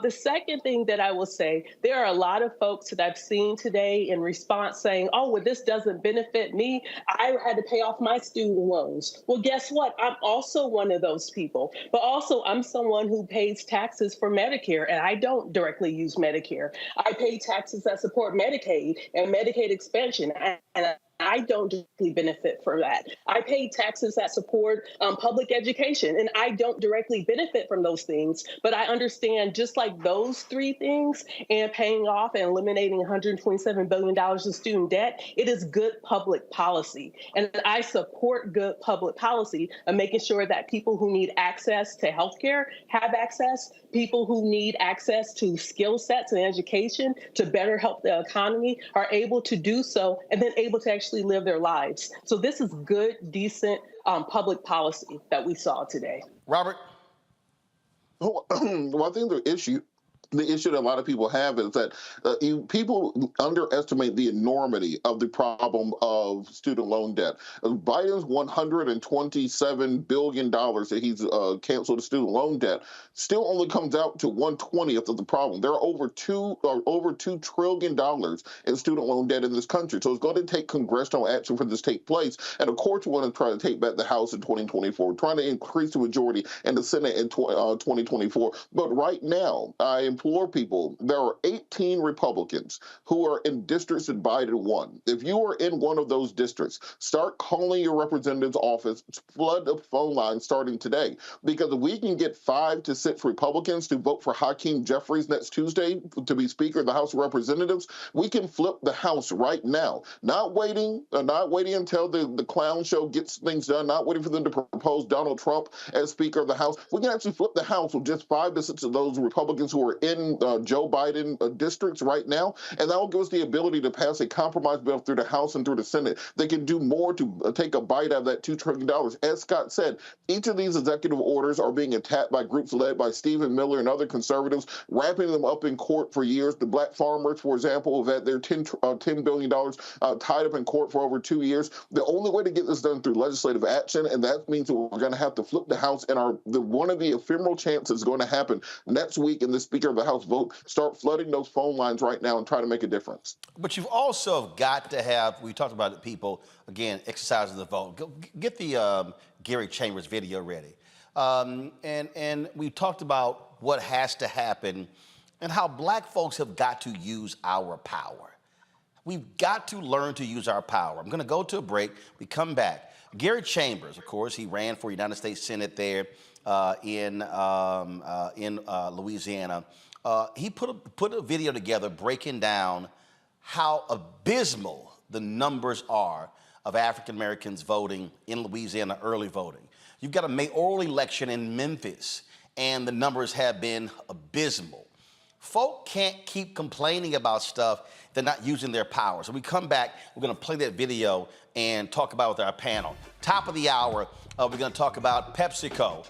The second thing that I will say, there are a lot of folks that I've seen today in response saying, oh, well, this doesn't benefit me. I had to pay off my student loans. Well, guess what? I'm also one of those people. But also, I'm someone who pays taxes for Medicare, and I don't directly use Medicare. I pay taxes that support Medicaid and Medicaid expansion, and I don't directly benefit from that. I pay taxes that support public education, and I don't directly benefit from those things. But I understand, just like those three things and paying off and eliminating $127 billion in student debt, it is good public policy. And I support good public policy of making sure that people who need access to healthcare have access, people who need access to skill sets and education to better help the economy are able to do so, and then able to actually live their lives. So this is good, decent public policy that we saw today. Robert? Well, I think the issue that a lot of people have is that people underestimate the enormity of the problem of student loan debt. Biden's $127 billion that he's canceled the student loan debt still only comes out to 1/20th of the problem. There are over $2 trillion in student loan debt in this country. So it's going to take congressional action for this to take place. And of course, we want to try to take back the House in 2024, trying to increase the majority in the Senate in 2024. But right now, I implore people, there are 18 Republicans who are in districts that Biden won. If you are in one of those districts, start calling your representative's office, flood the phone line starting today. Because if we can get 5 to 6 Republicans to vote for Hakeem Jeffries next Tuesday to be Speaker of the House of Representatives, we can flip the House right now. Not waiting until the clown show gets things done, not waiting for them to propose Donald Trump as Speaker of the House. We can actually flip the House with just 5 to 6 of those Republicans who are in Joe Biden districts right now, and that will give us the ability to pass a compromise bill through the House and through the Senate. They can do more to take a bite out of that $2 trillion. As Scott said, each of these executive orders are being attacked by groups led by Stephen Miller and other conservatives, wrapping them up in court for years. The black farmers, for example, have had their $10 billion tied up in court for over 2 years. The only way to get this done through legislative action, and that means that we're going to have to flip the House, and one of the ephemeral chances is going to happen next week in the Speaker of the House vote. Start flooding those phone lines right now and try to make a difference. But you've also got to have, we talked about it, people, again, exercising the vote. Get the Gary Chambers video ready. And we talked about what has to happen and how black folks have got to use our power. We've got to learn to use our power. I'm going to go to a break. We come back. Gary Chambers, of course, he ran for United States Senate there in Louisiana. He put a video together breaking down how abysmal the numbers are of African Americans voting in Louisiana, early voting. You've got a mayoral election in Memphis, and the numbers have been abysmal. Folk can't keep complaining about stuff. They're not using their power. So we come back, we're gonna play that video and talk about it with our panel. Top of the hour, we're gonna talk about PepsiCo.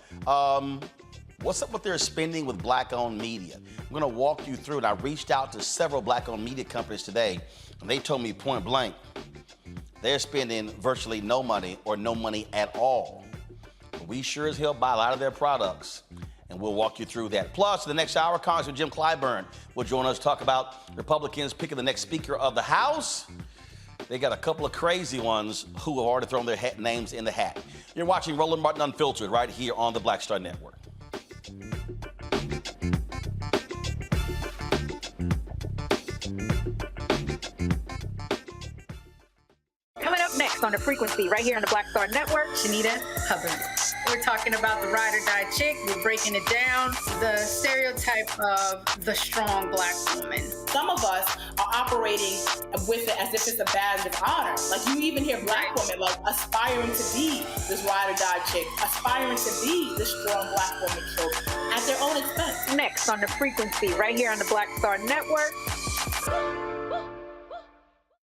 What's up with their spending with black-owned media? I'm gonna walk you through it. I reached out to several black-owned media companies today, and they told me point blank, they're spending virtually no money or no money at all. But we sure as hell buy a lot of their products, and we'll walk you through that. Plus, the next hour, Congressman Jim Clyburn will join us to talk about Republicans picking the next Speaker of the House. They got a couple of crazy ones who have already thrown their names in the hat. You're watching Roland Martin Unfiltered right here on the Black Star Network. Coming up next on The Frequency, right here on the Black Star Network, Shanita Hubbard. We're talking about the ride or die chick. We're breaking it down. The stereotype of the strong black woman. Some of us are operating with it as if it's a badge of honor. Like you even hear black women like aspiring to be this ride or die chick, aspiring to be this strong black woman trope at their own expense. Next on The Frequency, right here on the Black Star Network.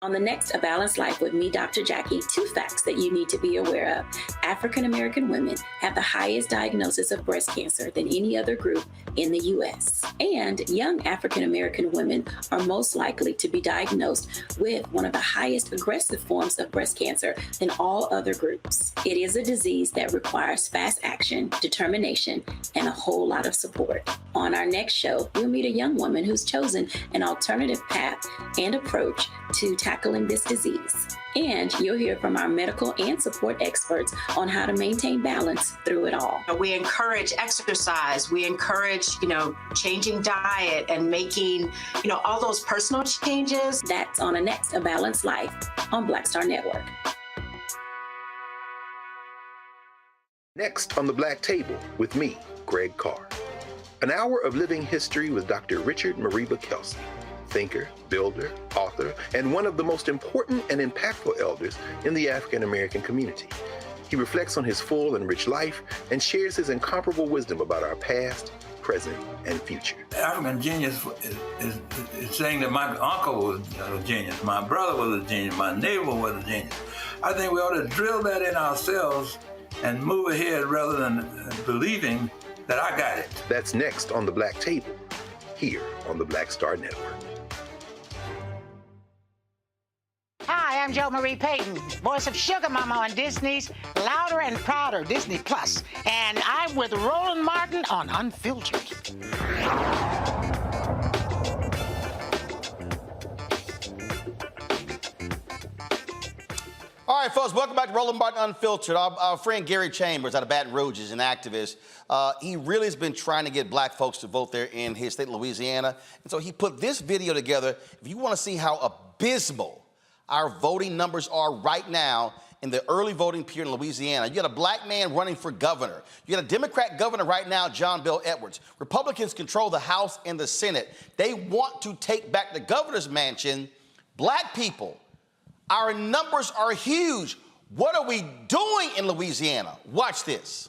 On the next A Balanced Life with me, Dr. Jackie, 2 facts that you need to be aware of. African American women have the highest diagnosis of breast cancer than any other group in the U.S. And young African American women are most likely to be diagnosed with one of the highest aggressive forms of breast cancer than all other groups. It is a disease that requires fast action, determination, and a whole lot of support. On our next show, we'll meet a young woman who's chosen an alternative path and approach to tackling this disease. And you'll hear from our medical and support experts on how to maintain balance through it all. We encourage exercise. We encourage, changing diet and making, all those personal changes. That's on the next A Balanced Life on Black Star Network. Next on the Black Table with me, Greg Carr. An hour of living history with Dr. Richard Mariba Kelsey, thinker, builder, author, and one of the most important and impactful elders in the African American community. He reflects on his full and rich life and shares his incomparable wisdom about our past, present, and future. African genius is saying that my uncle was a genius, my brother was a genius, my neighbor was a genius. I think we ought to drill that in ourselves and move ahead rather than believing that I got it. That's next on the Black Table, here on the Black Star Network. Hi, I'm Jo Marie Payton, voice of Sugar Mama on Disney's Louder and Prouder Disney Plus, and I'm with Roland Martin on Unfiltered. All right, folks, welcome back to Roland Martin Unfiltered. Our friend Gary Chambers out of Baton Rouge is an activist. He really has been trying to get black folks to vote there in his state, Louisiana. And so he put this video together. If you want to see how abysmal our voting numbers are right now in the early voting period in Louisiana. You got a black man running for governor. You got a Democrat governor right now, John Bel Edwards. Republicans control the House and the Senate. They want to take back the governor's mansion. Black people, our numbers are huge. What are we doing in Louisiana? Watch this.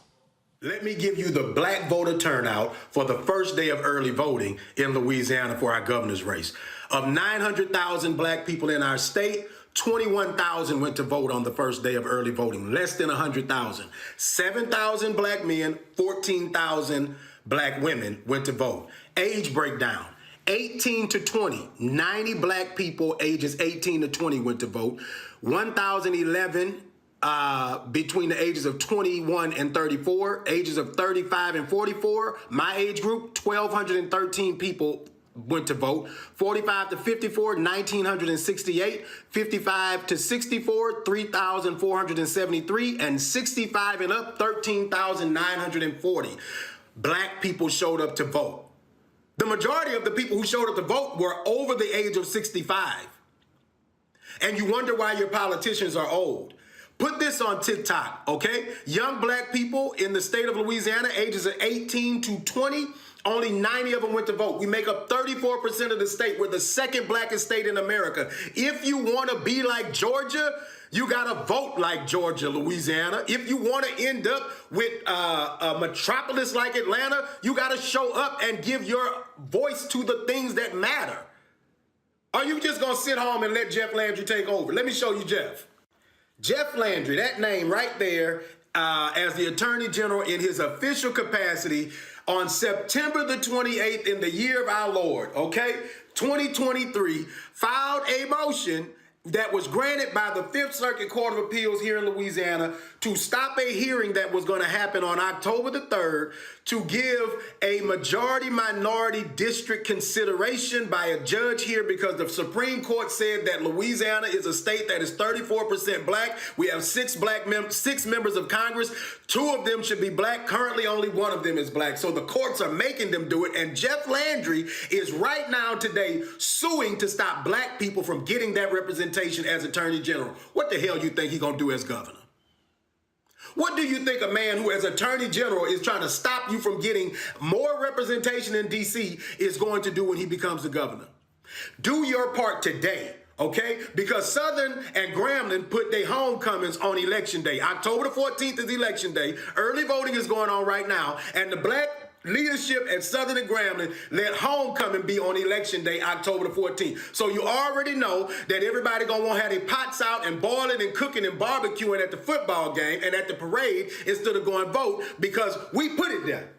Let me give you the black voter turnout for the first day of early voting in Louisiana for our governor's race. Of 900,000 black people in our state, 21,000 went to vote on the first day of early voting, less than 100,000. 7,000 black men, 14,000 black women went to vote. Age breakdown, 18 to 20, 90 black people ages 18 to 20 went to vote. 1,011 between the ages of 21 and 34, ages of 35 and 44, my age group, 1,213 people went to vote. 45 to 54, 1,968, 55 to 64, 3,473, and 65 and up, 13,940. Black people showed up to vote. The majority of the people who showed up to vote were over the age of 65. And you wonder why your politicians are old. Put this on TikTok, okay? Young black people in the state of Louisiana, ages of 18 to 20, only 90 of them went to vote. We make up 34% of the state. We're the second blackest state in America. If you want to be like Georgia, you got to vote like Georgia, Louisiana. If you want to end up with a metropolis like Atlanta, you got to show up and give your voice to the things that matter. Are you just going to sit home and let Jeff Landry take over? Let me show you Jeff. Jeff Landry, that name right there, as the Attorney General in his official capacity on September the 28th in the year of our Lord, okay, 2023, filed a motion that was granted by the Fifth Circuit Court of Appeals here in Louisiana to stop a hearing that was going to happen on October the 3rd to give a majority-minority district consideration by a judge here because the Supreme Court said that Louisiana is a state that is 34% black. We have six members of Congress. 2 of them should be black. Currently, only 1 of them is black. So the courts are making them do it. And Jeff Landry is right now today suing to stop black people from getting that representation as Attorney General. What the hell you think he's going to do as governor? What do you think a man who as Attorney General is trying to stop you from getting more representation in D.C. is going to do when he becomes the governor? Do your part today, okay? Because Southern and Grambling put their homecomings on Election Day. October the 14th is Election Day. Early voting is going on right now. And the black leadership at Southern and Grambling let homecoming be on Election Day, October the 14th. So you already know that everybody gonna want to have their pots out and boiling and cooking and barbecuing at the football game and at the parade instead of going vote because we put it there.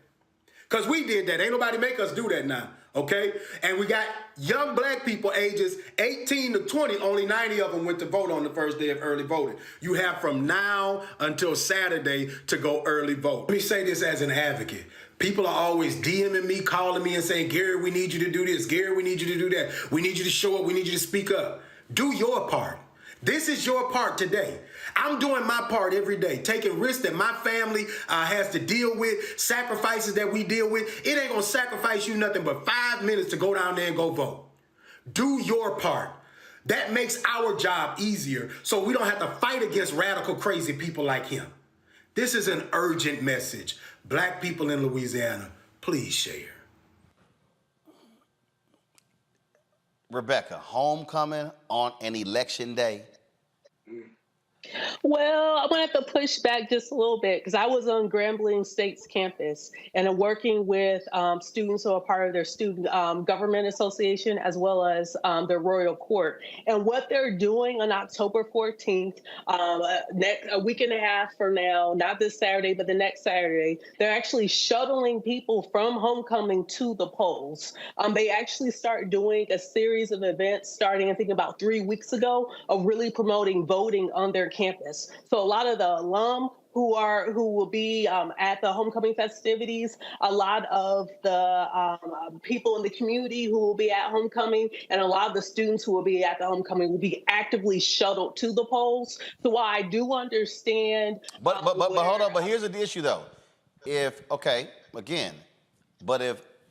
Because we did that. Ain't nobody make us do that now, okay? And we got young black people ages 18 to 20, only 90 of them went to vote on the first day of early voting. You have from now until Saturday to go early vote. Let me say this as an advocate. People are always DMing me, calling me and saying, Gary, we need you to do this. Gary, we need you to do that. We need you to show up. We need you to speak up. Do your part. This is your part today. I'm doing my part every day, taking risks that my family has to deal with, sacrifices that we deal with. It ain't going to sacrifice you nothing but 5 minutes to go down there and go vote. Do your part. That makes our job easier so we don't have to fight against radical, crazy people like him. This is an urgent message. Black people in Louisiana, please share. Rebecca, homecoming on an election day. Well, I'm going to have to push back just a little bit because I was on Grambling State's campus and I'm working with students who are part of their student government association as well as their royal court. And what they're doing on October 14th, a week and a half from now, not this Saturday, but the next Saturday, they're actually shuttling people from homecoming to the polls. They actually start doing a series of events starting, I think, about 3 weeks ago of really promoting voting on their campus. So a lot of the alum who will be at the homecoming festivities, a lot of the people in the community who will be at homecoming, and a lot of the students who will be at the homecoming will be actively shuttled to the polls. So while I do understand, but hold on. But here's the issue though. If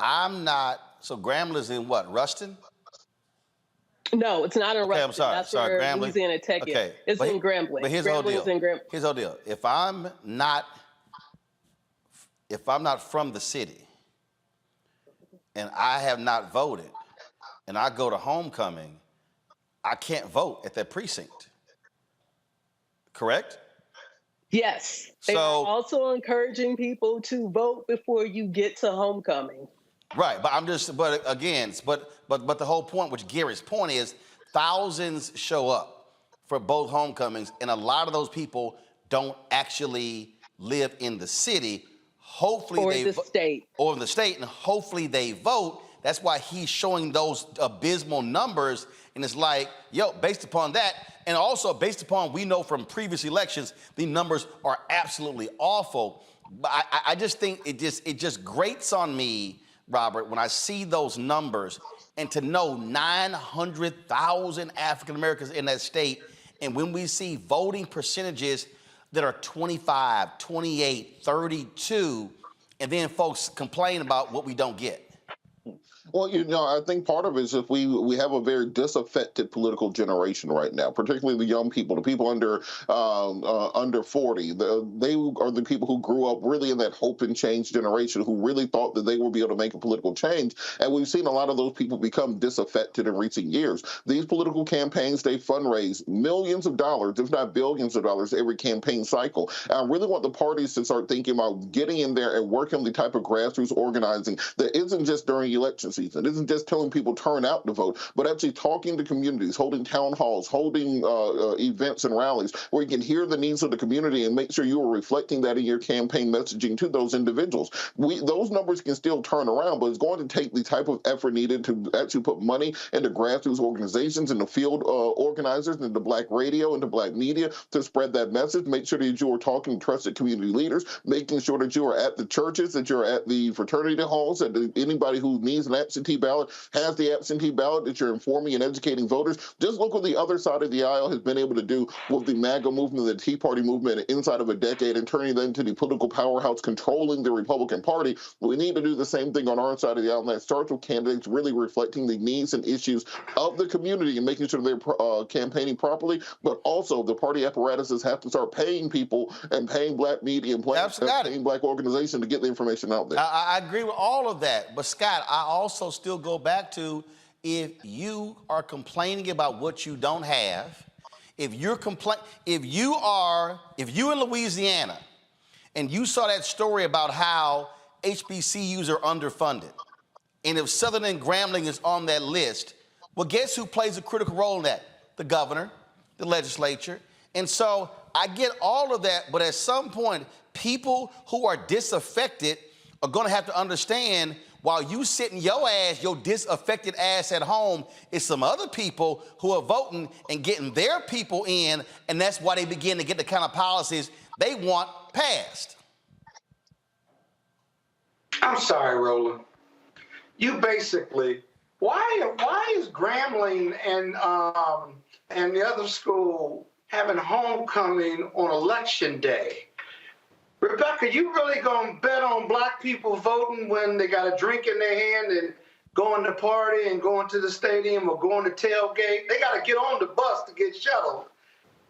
I'm not, so Grambling's in what, Ruston? No, it's not in Ruston. I'm sorry. That's where Grambling. Louisiana Tech is. It's in Grambling. But here's the whole deal. Here's the whole deal. If I'm not from the city and I have not voted and I go to homecoming, I can't vote at that precinct. Correct? Yes. They are also encouraging people to vote before you get to homecoming. Right, but but the whole point, which Gary's point is, thousands show up for both homecomings, and a lot of those people don't actually live in the city. Hopefully, or the state, and hopefully they vote. That's why he's showing those abysmal numbers, and it's like, based upon that, and also based upon we know from previous elections, the numbers are absolutely awful. But I just think it just grates on me, Robert, when I see those numbers and to know 900,000 African Americans in that state, and when we see voting percentages that are 25, 28, 32, and then folks complain about what we don't get. Well, I think part of it is if we have a very disaffected political generation right now, particularly the young people, the people under 40. They are the people who grew up really in that hope and change generation, who really thought that they would be able to make a political change. And we've seen a lot of those people become disaffected in recent years. These political campaigns, they fundraise millions of dollars, if not billions of dollars, every campaign cycle. And I really want the parties to start thinking about getting in there and working on the type of grassroots organizing that isn't just during election season. It isn't just telling people turn out to vote, but actually talking to communities, holding town halls, holding events and rallies where you can hear the needs of the community and make sure you are reflecting that in your campaign messaging to those individuals. Those numbers can still turn around, but it's going to take the type of effort needed to actually put money into grassroots organizations and the field organizers and the Black radio and the Black media to spread that message. Make sure that you are talking to trusted community leaders, making sure that you are at the churches, that you're at the fraternity halls, that anybody who needs an absentee ballot has the absentee ballot, that you're informing and educating voters. Just look what the other side of the aisle has been able to do with the MAGA movement, the Tea Party movement inside of a decade and turning them into the political powerhouse controlling the Republican Party. We need to do the same thing on our side of the aisle, and that starts with candidates really reflecting the needs and issues of the community and making sure they're campaigning properly, but also the party apparatuses have to start paying people and paying Black media and paying Black organizations to get the information out there. I agree with all of that, but Scott, I also still go back to if you are complaining about what you don't have, if you're in Louisiana and you saw that story about how HBCUs are underfunded, and if Southern and Grambling is on that list, well, guess who plays a critical role in that? The governor, the legislature. And so I get all of that, but at some point, people who are disaffected are going to have to understand while you sitting your disaffected ass at home, is some other people who are voting and getting their people in, and that's why they begin to get the kind of policies they want passed. I'm sorry, Roland. You basically, why is Grambling and the other school having homecoming on election day? Rebecca, you really gonna bet on Black people voting when they got a drink in their hand and going to party and going to the stadium or going to tailgate? They gotta get on the bus to get shuttled.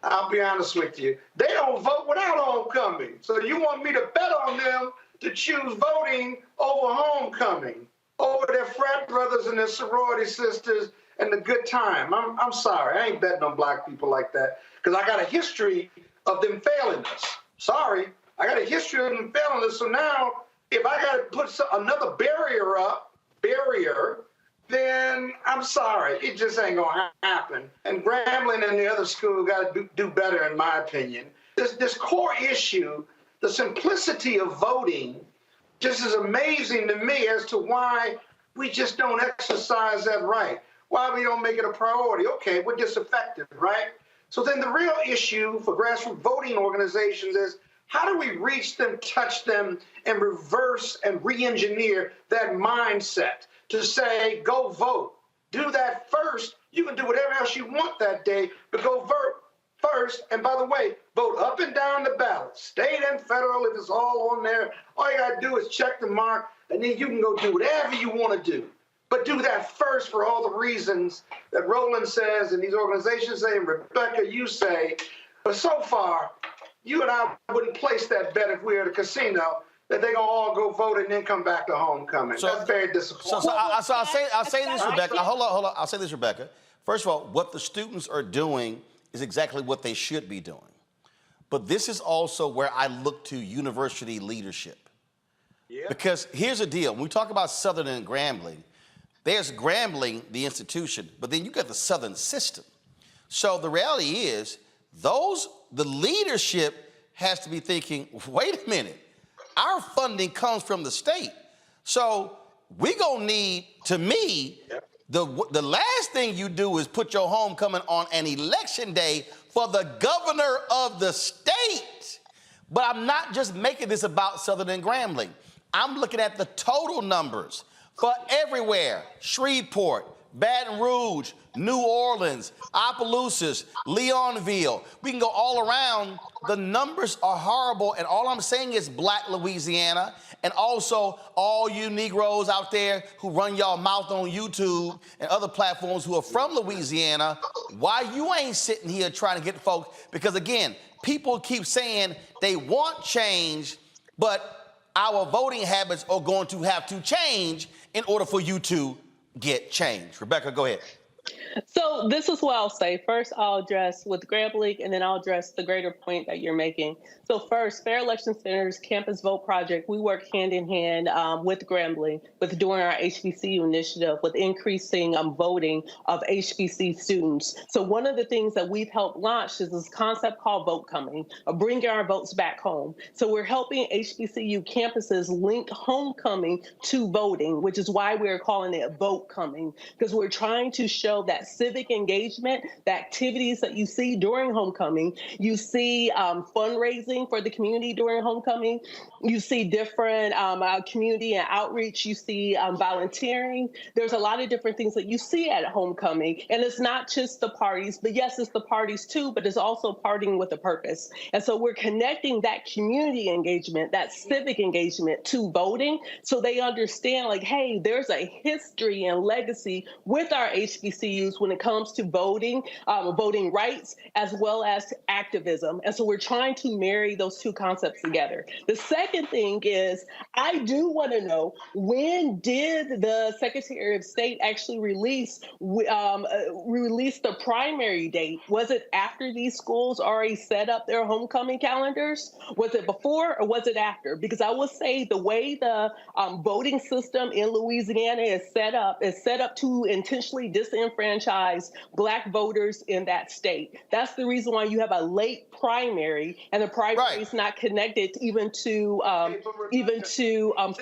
I'll be honest with you. They don't vote without homecoming. So you want me to bet on them to choose voting over homecoming, over their frat brothers and their sorority sisters and the good time? I'm sorry, I ain't betting on Black people like that because I got a history of them failing us. Sorry. I got a history of them failing us, so now if I got to put another barrier, then I'm sorry, it just ain't gonna happen. And Grambling and the other school got to do better, in my opinion. This core issue, the simplicity of voting, just is amazing to me as to why we just don't exercise that right. Why we don't make it a priority. Okay, we're disaffected, right? So then the real issue for grassroots voting organizations is, how do we reach them, touch them, and reverse and re-engineer that mindset to say, go vote? Do that first. You can do whatever else you want that day, but go vote first. And by the way, vote up and down the ballot, state and federal, if it's all on there. All you got to do is check the mark, and then you can go do whatever you want to do. But do that first for all the reasons that Roland says and these organizations say and Rebecca, you say. But so far, you and I wouldn't place that bet if we were at a casino that they're going to all go vote and then come back to homecoming. So, that's very disappointing. So I'll say this, Rebecca. Hold on. I'll say this, Rebecca. First of all, what the students are doing is exactly what they should be doing. But this is also where I look to university leadership. Yeah. Because here's the deal. When we talk about Southern and Grambling, there's Grambling, the institution, but then you got the Southern system. So the reality is, the leadership has to be thinking, wait a minute, our funding comes from the state. So we're gonna need, to me, the last thing you do is put your homecoming on an election day for the governor of the state. But I'm not just making this about Southern and Grambling. I'm looking at the total numbers for everywhere, Shreveport, Baton Rouge, New Orleans, Opelousas, Leonville. We can go all around. The numbers are horrible, and all I'm saying is Black Louisiana, and also all you Negroes out there who run y'all mouth on YouTube and other platforms who are from Louisiana, why you ain't sitting here trying to get folks? Because again, people keep saying they want change, but our voting habits are going to have to change in order for you to get change. Rebecca, go ahead. So this is what I'll say. First, I'll address with Grambling, and then I'll address the greater point that you're making. So first, Fair Election Center's Campus Vote Project, we work hand in hand with Grambling, with doing our HBCU initiative, with increasing voting of HBC students. So one of the things that we've helped launch is this concept called Vote Coming, bringing our votes back home. So we're helping HBCU campuses link homecoming to voting, which is why we're calling it Vote Coming, because we're trying to show that civic engagement, the activities that you see during homecoming, you see fundraising for the community during homecoming, you see different community and outreach, you see volunteering. There's a lot of different things that you see at homecoming. And it's not just the parties, but yes, it's the parties too, but it's also partying with a purpose. And so we're connecting that community engagement, that civic engagement to voting, so they understand like, hey, there's a history and legacy with our HBCUs when it comes to voting, voting rights, as well as activism. And so we're trying to marry those two concepts together. The second thing is, I do want to know, when did the Secretary of State actually release the primary date? Was it after these schools already set up their homecoming calendars? Was it before or was it after? Because I will say the way the voting system in Louisiana is set up to intentionally disenfranchise Black voters in that state. That's the reason why you have a late primary, and the primary is not connected even to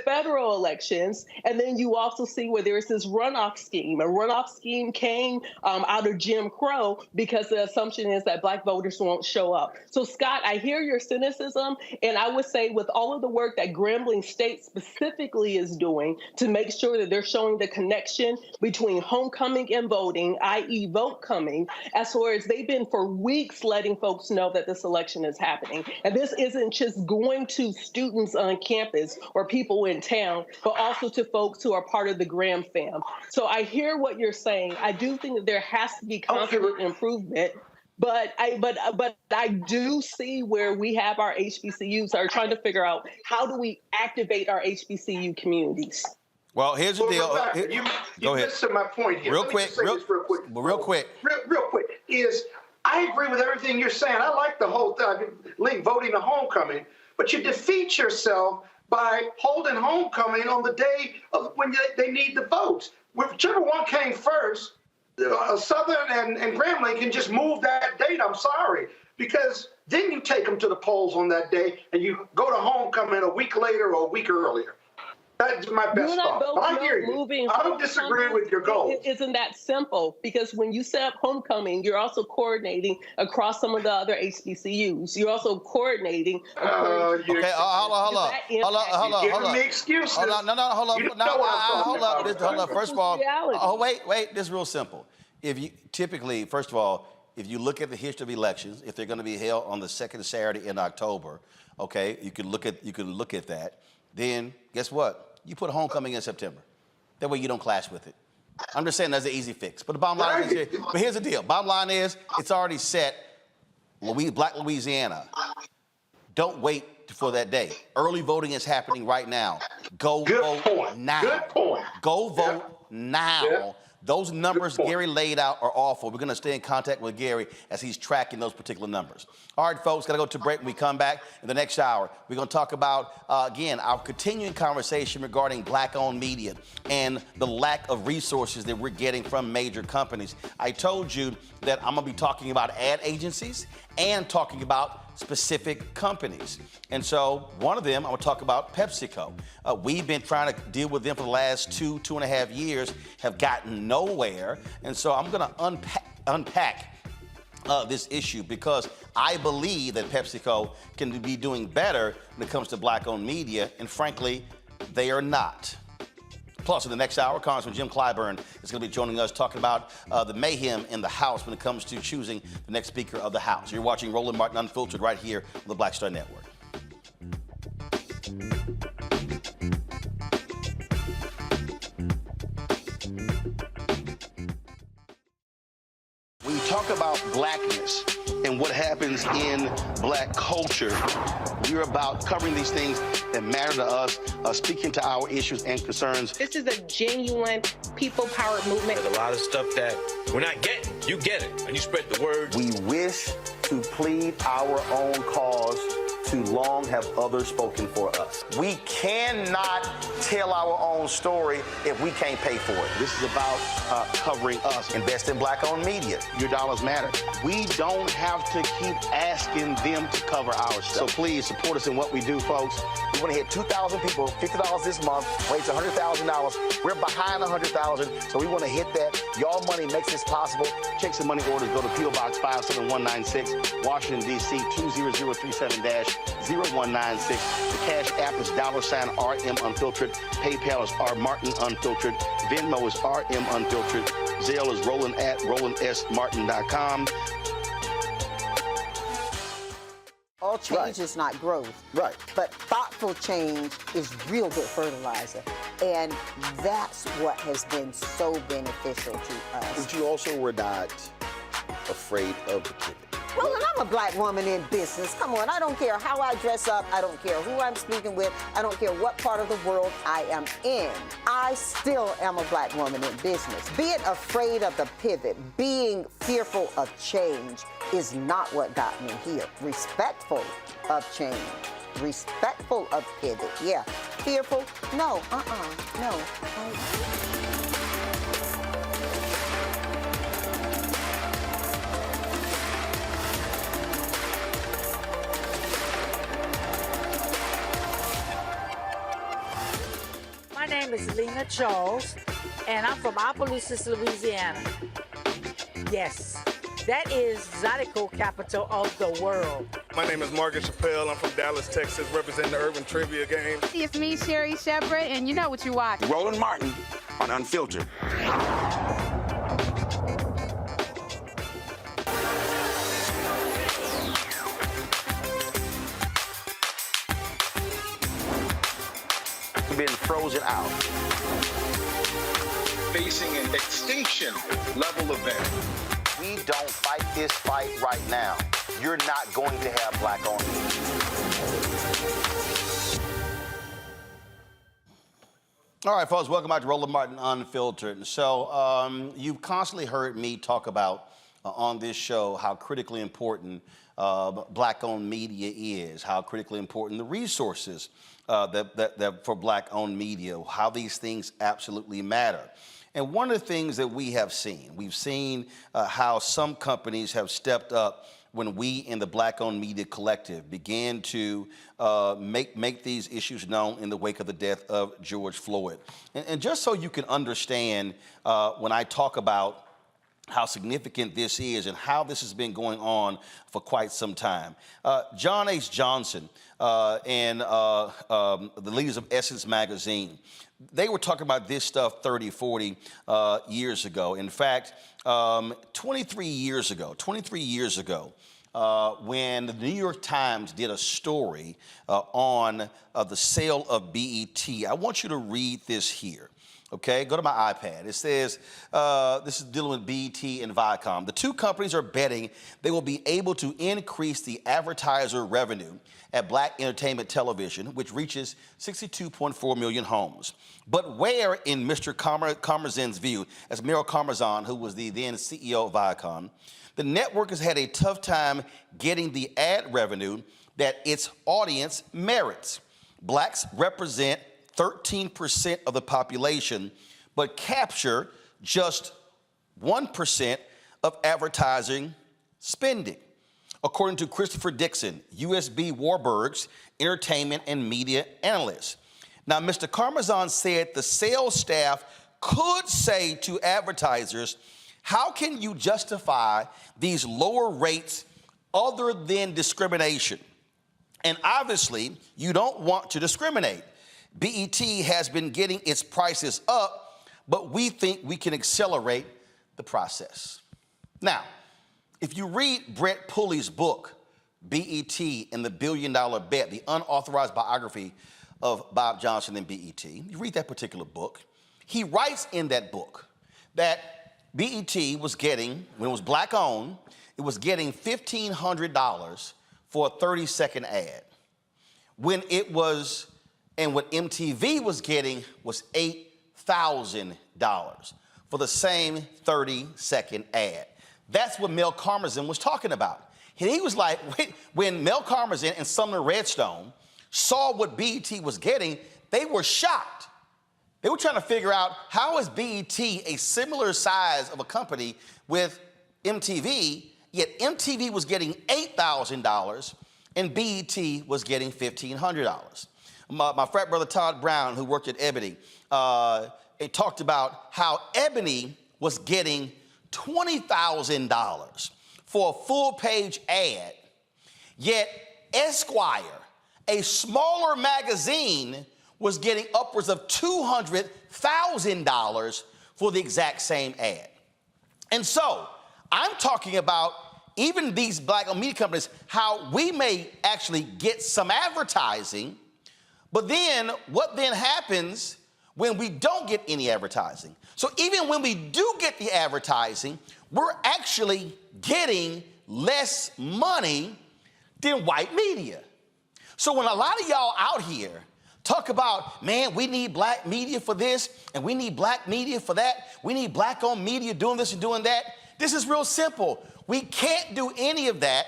federal elections. And then you also see where there's this runoff scheme. A runoff scheme came out of Jim Crow because the assumption is that Black voters won't show up. So Scott, I hear your cynicism, and I would say with all of the work that Grambling State specifically is doing to make sure that they're showing the connection between homecoming and voting, i.e. Vote Coming, as far as they've been for weeks letting folks know that this election is happening. And this isn't just going to students on campus or people in town, but also to folks who are part of the Graham fam. So I hear what you're saying. I do think that there has to be constant improvement. But I do see where we have our HBCUs are trying to figure out, how do we activate our HBCU communities? Well, here's the deal. Rebecca, you missed my point here. Real quick, is I agree with everything you're saying. I like the whole link voting to homecoming, but you defeat yourself by holding homecoming on the day of when they need the votes. Whichever one came first, Southern and Grambling can just move that date. I'm sorry, because then you take them to the polls on that day, and you go to homecoming a week later or a week earlier. That's my best thought. But I hear you. I don't disagree with your goals. It isn't that simple, because when you set up homecoming, you're also coordinating across some of the other HBCUs. You're also coordinating. Hold on. You're giving me excuses. Hold on. First of all, wait. This is real simple. If you typically, first of all, if you look at the history of elections, if they're going to be held on the second Saturday in October, okay, you can look at that. Then guess what? You put homecoming in September. That way you don't clash with it. I'm just saying that's an easy fix. But the bottom line is, but here's the deal. Bottom line is, it's already set. Black Louisiana. Don't wait for that day. Early voting is happening right now. Go vote now. Good point. Go vote now. Yep. Those numbers Gary laid out are awful. We're going to stay in contact with Gary as he's tracking those particular numbers. All right, folks, got to go to break. When we come back in the next hour, we're going to talk about, again, our continuing conversation regarding Black-owned media and the lack of resources that we're getting from major companies. I told you that I'm going to be talking about ad agencies and talking about specific companies. And so one of them, I will talk about Pepsico. We've been trying to deal with them for the last 2.5 years, have gotten nowhere. And so I'm going to unpack this issue, because I believe that Pepsico can be doing better when it comes to Black-owned media, and frankly, they are not. Plus, in the next hour, Congressman Jim Clyburn is going to be joining us talking about the mayhem in the House when it comes to choosing the next Speaker of the House. You're watching Roland Martin Unfiltered right here on the Black Star Network. When you talk about blackness and what happens in black culture, we're about covering these things that matter to us, speaking to our issues and concerns. This is a genuine people-powered movement. There's a lot of stuff that we're not getting. You get it, and you spread the word. We wish to plead our own cause. Too long have others spoken for us. We cannot tell our own story if we can't pay for it. This is about covering us. Invest in black-owned media. Your dollars matter. We don't have to keep asking them to cover our stuff. So please support us in what we do, folks. We want to hit 2,000 people, $50 this month, raise $100,000. We're behind $100,000, so we want to hit that. Y'all money makes this possible. Checks and money orders go to P.O. Box 57196, Washington, D.C. 20037-0196. The Cash App is $RM Unfiltered. PayPal is R Martin Unfiltered. Venmo is RM Unfiltered. Zelle is Roland at RolandSMartin.com. All change is not growth. Right. But thoughtful change is real good fertilizer. And that's what has been so beneficial to us. But you also were not afraid of the pivot. Well, and I'm a black woman in business. Come on, I don't care how I dress up. I don't care who I'm speaking with. I don't care what part of the world I am in. I still am a black woman in business. Being afraid of the pivot, being fearful of change is not what got me here. Respectful of change. Respectful of pivot, yeah. Fearful? No, no. My name is Lena Charles, and I'm from Opelousas, Louisiana. Yes, that is Zydeco capital of the world. My name is Margaret Chappelle. I'm from Dallas, Texas, representing the Urban Trivia Game. It's me, Sherry Shepherd, and you know what you watch. Roland Martin on Unfiltered. Been frozen out. Facing an extinction level event. We don't fight this fight right now. You're not going to have black-owned media. All right, folks, welcome back to Roland Martin Unfiltered. So you've constantly heard me talk about on this show how critically important black-owned media is, how critically important the resources that for black-owned media, how these things absolutely matter. And one of the things that we've seen how some companies have stepped up when we in the black-owned media collective began to make these issues known in the wake of the death of George Floyd. And just so you can understand when I talk about how significant this is and how this has been going on for quite some time. John H. Johnson and the leaders of Essence Magazine, they were talking about this stuff 30, 40 years ago. In fact, 23 years ago, when the New York Times did a story on the sale of BET, I want you to read this here. Okay, go to my iPad. It says, this is dealing with BET and Viacom. The two companies are betting they will be able to increase the advertiser revenue at black entertainment television, which reaches 62.4 million homes. But where, in Mr. Karmazin's view, as Meryl Karmazin, who was the then CEO of Viacom, the network has had a tough time getting the ad revenue that its audience merits. Blacks represent 13% of the population, but capture just 1% of advertising spending. According to Christopher Dixon, USB Warburg's entertainment and media analyst. Now, Mr. Karmazin said the sales staff could say to advertisers, how can you justify these lower rates other than discrimination? And obviously, you don't want to discriminate. BET has been getting its prices up, but we think we can accelerate the process. Now, if you read Brett Pulley's book, BET and the $1 Billion Bet, the unauthorized biography of Bob Johnson and BET, you read that particular book, he writes in that book that BET was getting, when it was black owned, it was getting $1,500 for a 30-second ad. When it was, and what MTV was getting was $8,000 for the same 30-second ad. That's what Mel Karmazin was talking about. He was like, when Mel Karmazin and Sumner Redstone saw what BET was getting, they were shocked. They were trying to figure out, how is BET a similar size of a company with MTV, yet MTV was getting $8,000 and BET was getting $1,500. My frat brother Todd Brown, who worked at Ebony, it talked about how Ebony was getting $20,000 for a full-page ad, yet Esquire, a smaller magazine, was getting upwards of $200,000 for the exact same ad. And so I'm talking about even these black-owned media companies, how we may actually get some advertising, but then what then happens when we don't get any advertising? So even when we do get the advertising, we're actually getting less money than white media. So when a lot of y'all out here talk about, man, we need black media for this, and we need black media for that, we need black-owned media doing this and doing that, this is real simple. We can't do any of that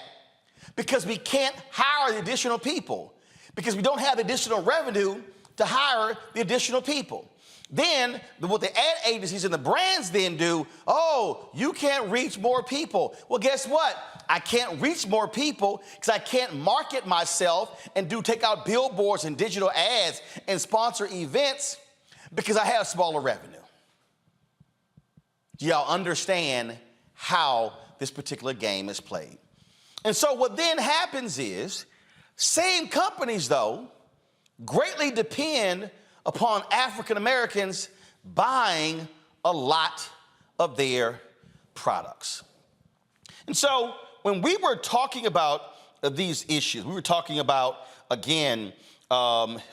because we can't hire the additional people, because we don't have the additional revenue to hire the additional people. Then what the ad agencies and the brands then do, oh, you can't reach more people. Well, guess what? I can't reach more people because I can't market myself and take out billboards and digital ads and sponsor events because I have smaller revenue. Do y'all understand how this particular game is played? And so what then happens is, same companies, though, greatly depend upon African Americans buying a lot of their products. And so when we were talking about these issues, we were talking about, again,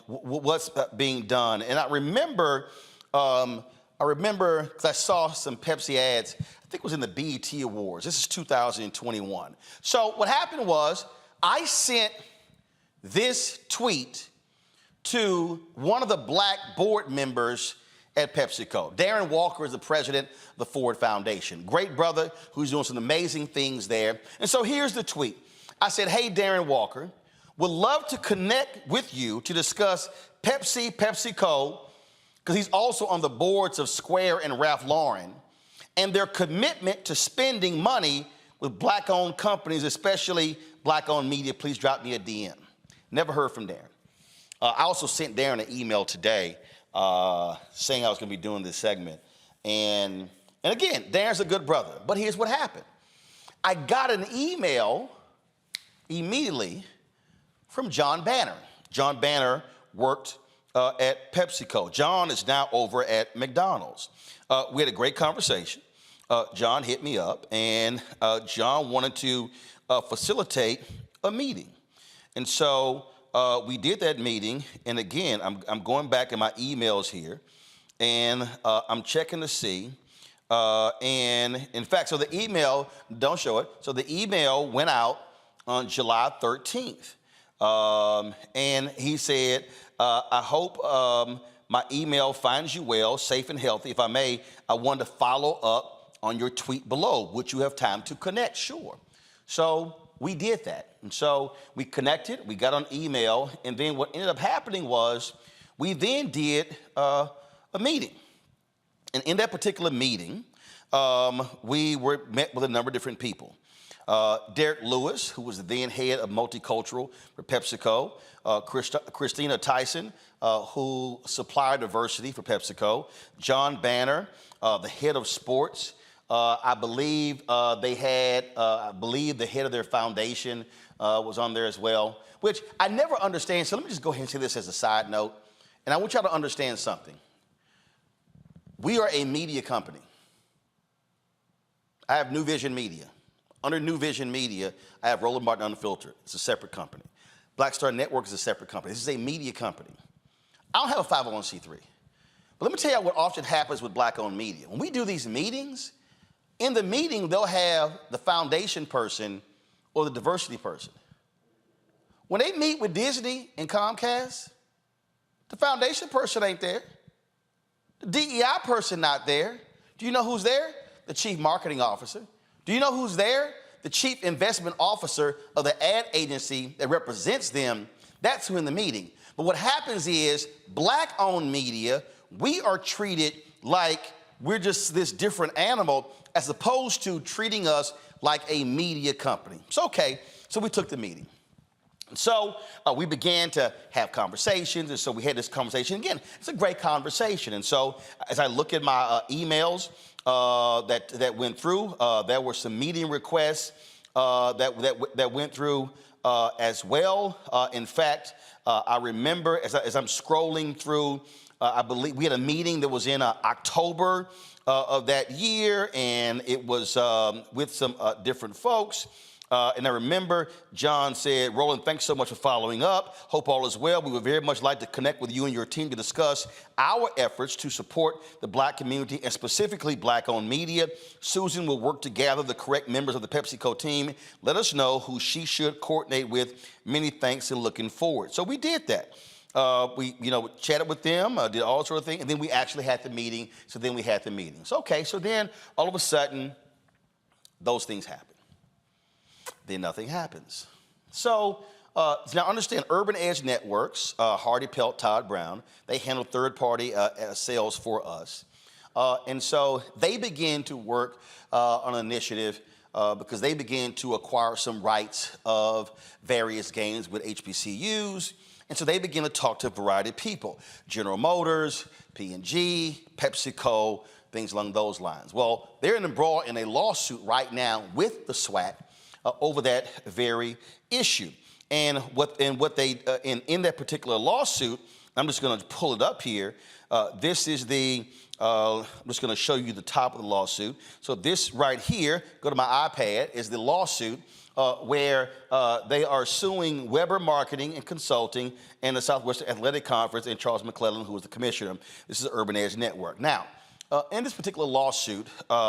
what's being done. And I remember, because I saw some Pepsi ads, I think it was in the BET Awards. This is 2021. So what happened was, I sent this tweet to one of the black board members at PepsiCo. Darren Walker is the president of the Ford Foundation. Great brother who's doing some amazing things there. And so here's the tweet. I said, hey, Darren Walker, would love to connect with you to discuss PepsiCo, because he's also on the boards of Square and Ralph Lauren, and their commitment to spending money with black-owned companies, especially black-owned media. Please drop me a DM. Never heard from Darren. I also sent Darren an email today saying I was going to be doing this segment. And again, Darren's a good brother. But here's what happened. I got an email immediately from John Banner. John Banner worked at PepsiCo. John is now over at McDonald's. We had a great conversation. John hit me up, and John wanted to facilitate a meeting. And so we did that meeting, and again, I'm going back in my emails here, and I'm checking to see. And in fact, so the email, don't show it, so the email went out on July 13th. And he said, I hope my email finds you well, safe and healthy. If I may, I wanted to follow up on your tweet below. Would you have time to connect? Sure. So we did that. And so we connected, we got on email, and then what ended up happening was we then did a meeting. And in that particular meeting, we met with a number of different people. Derek Lewis, who was the then head of multicultural for PepsiCo, Christina Tyson, who supplied diversity for PepsiCo, John Banner, the head of sports. I believe they had, the head of their foundation was on there as well, which I never understand. So let me just go ahead and say this as a side note. And I want y'all to understand something. We are a media company. I have New Vision Media. Under New Vision Media, I have Roland Martin Unfiltered. It's a separate company. Black Star Network is a separate company. This is a media company. I don't have a 501c3. But let me tell you what often happens with Black-owned media. When we do these meetings, in the meeting, they'll have the foundation person or the diversity person. When they meet with Disney and Comcast, the foundation person ain't there. The DEI person not there. Do you know who's there? The chief marketing officer. Do you know who's there? The chief investment officer of the ad agency that represents them. That's who in the meeting. But what happens is Black-owned media, we are treated like we're just this different animal as opposed to treating us like a media company. So, okay, so we took the meeting. So we began to have conversations, and so we had this conversation. Again, it's a great conversation. And so as I look at my emails that went through, there were some meeting requests that went through as well. In fact, I remember as I'm scrolling through, I believe we had a meeting that was in October of that year, and it was with some different folks. And I remember John said, Roland, thanks so much for following up. Hope all is well. We would very much like to connect with you and your team to discuss our efforts to support the Black community and specifically Black-owned media. Susan will work to gather the correct members of the Pepsico team. Let us know who she should coordinate with. Many thanks and looking forward. So we did that. We chatted with them, did all sort of things, and then we actually had the meeting. So then we had the meeting. So, okay, so then all of a sudden, those things happen. Then nothing happens. So now understand, Urban Edge Networks, Hardy Pelt, Todd Brown, they handle third-party sales for us. And so they began to work on an initiative because they began to acquire some rights of various games with HBCUs. And so they began to talk to a variety of people, General Motors, P&G, PepsiCo, things along those lines. Well, they're embroiled in a lawsuit right now with the SWAC over that very issue. And in that particular lawsuit, I'm just going to pull it up here. This is I'm just going to show you the top of the lawsuit. So this right here, go to my iPad, is the lawsuit where they are suing Weber Marketing and Consulting and the Southwestern Athletic Conference and Charles McClellan, who was the commissioner. This is the Urban Edge Network. Now, in this particular lawsuit,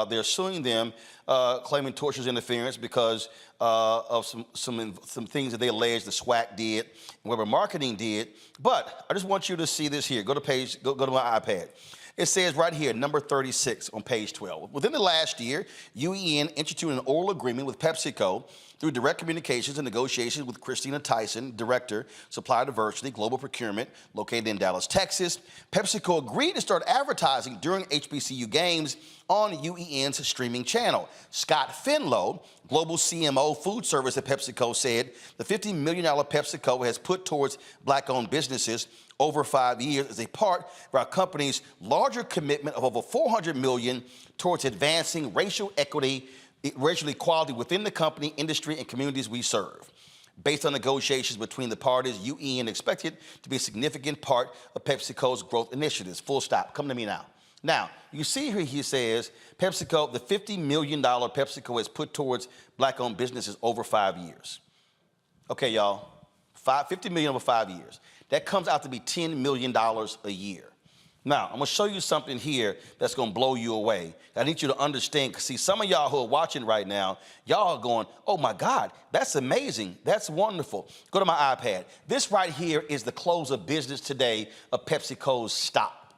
they're suing them, claiming tortious interference because of some things that they allege the SWAC did, and Weber Marketing did. But I just want you to see this here. Go to my iPad. It says right here, number 36 on page 12. Within the last year, UEN instituted an oral agreement with PepsiCo through direct communications and negotiations with Christina Tyson, Director, Supplier Diversity, Global Procurement, located in Dallas, Texas. PepsiCo agreed to start advertising during HBCU games on UEN's streaming channel. Scott Finlow, Global CMO Food Service at PepsiCo, said the $50 million PepsiCo has put towards Black-owned businesses over 5 years as a part of our company's larger commitment of over $400 million towards advancing racial equity, racial equality within the company, industry, and communities we serve. Based on negotiations between the parties, UEN expected to be a significant part of PepsiCo's growth initiatives. Full stop. Come to me now. Now, you see here he says PepsiCo, the $50 million PepsiCo has put towards Black-owned businesses over 5 years. Okay, y'all, $50 million over 5 years. That comes out to be $10 million a year. Now, I'm going to show you something here that's going to blow you away. I need you to understand, because see, some of y'all who are watching right now, y'all are going, oh my God, that's amazing. That's wonderful. Go to my iPad. This right here is the close of business today of PepsiCo's stock.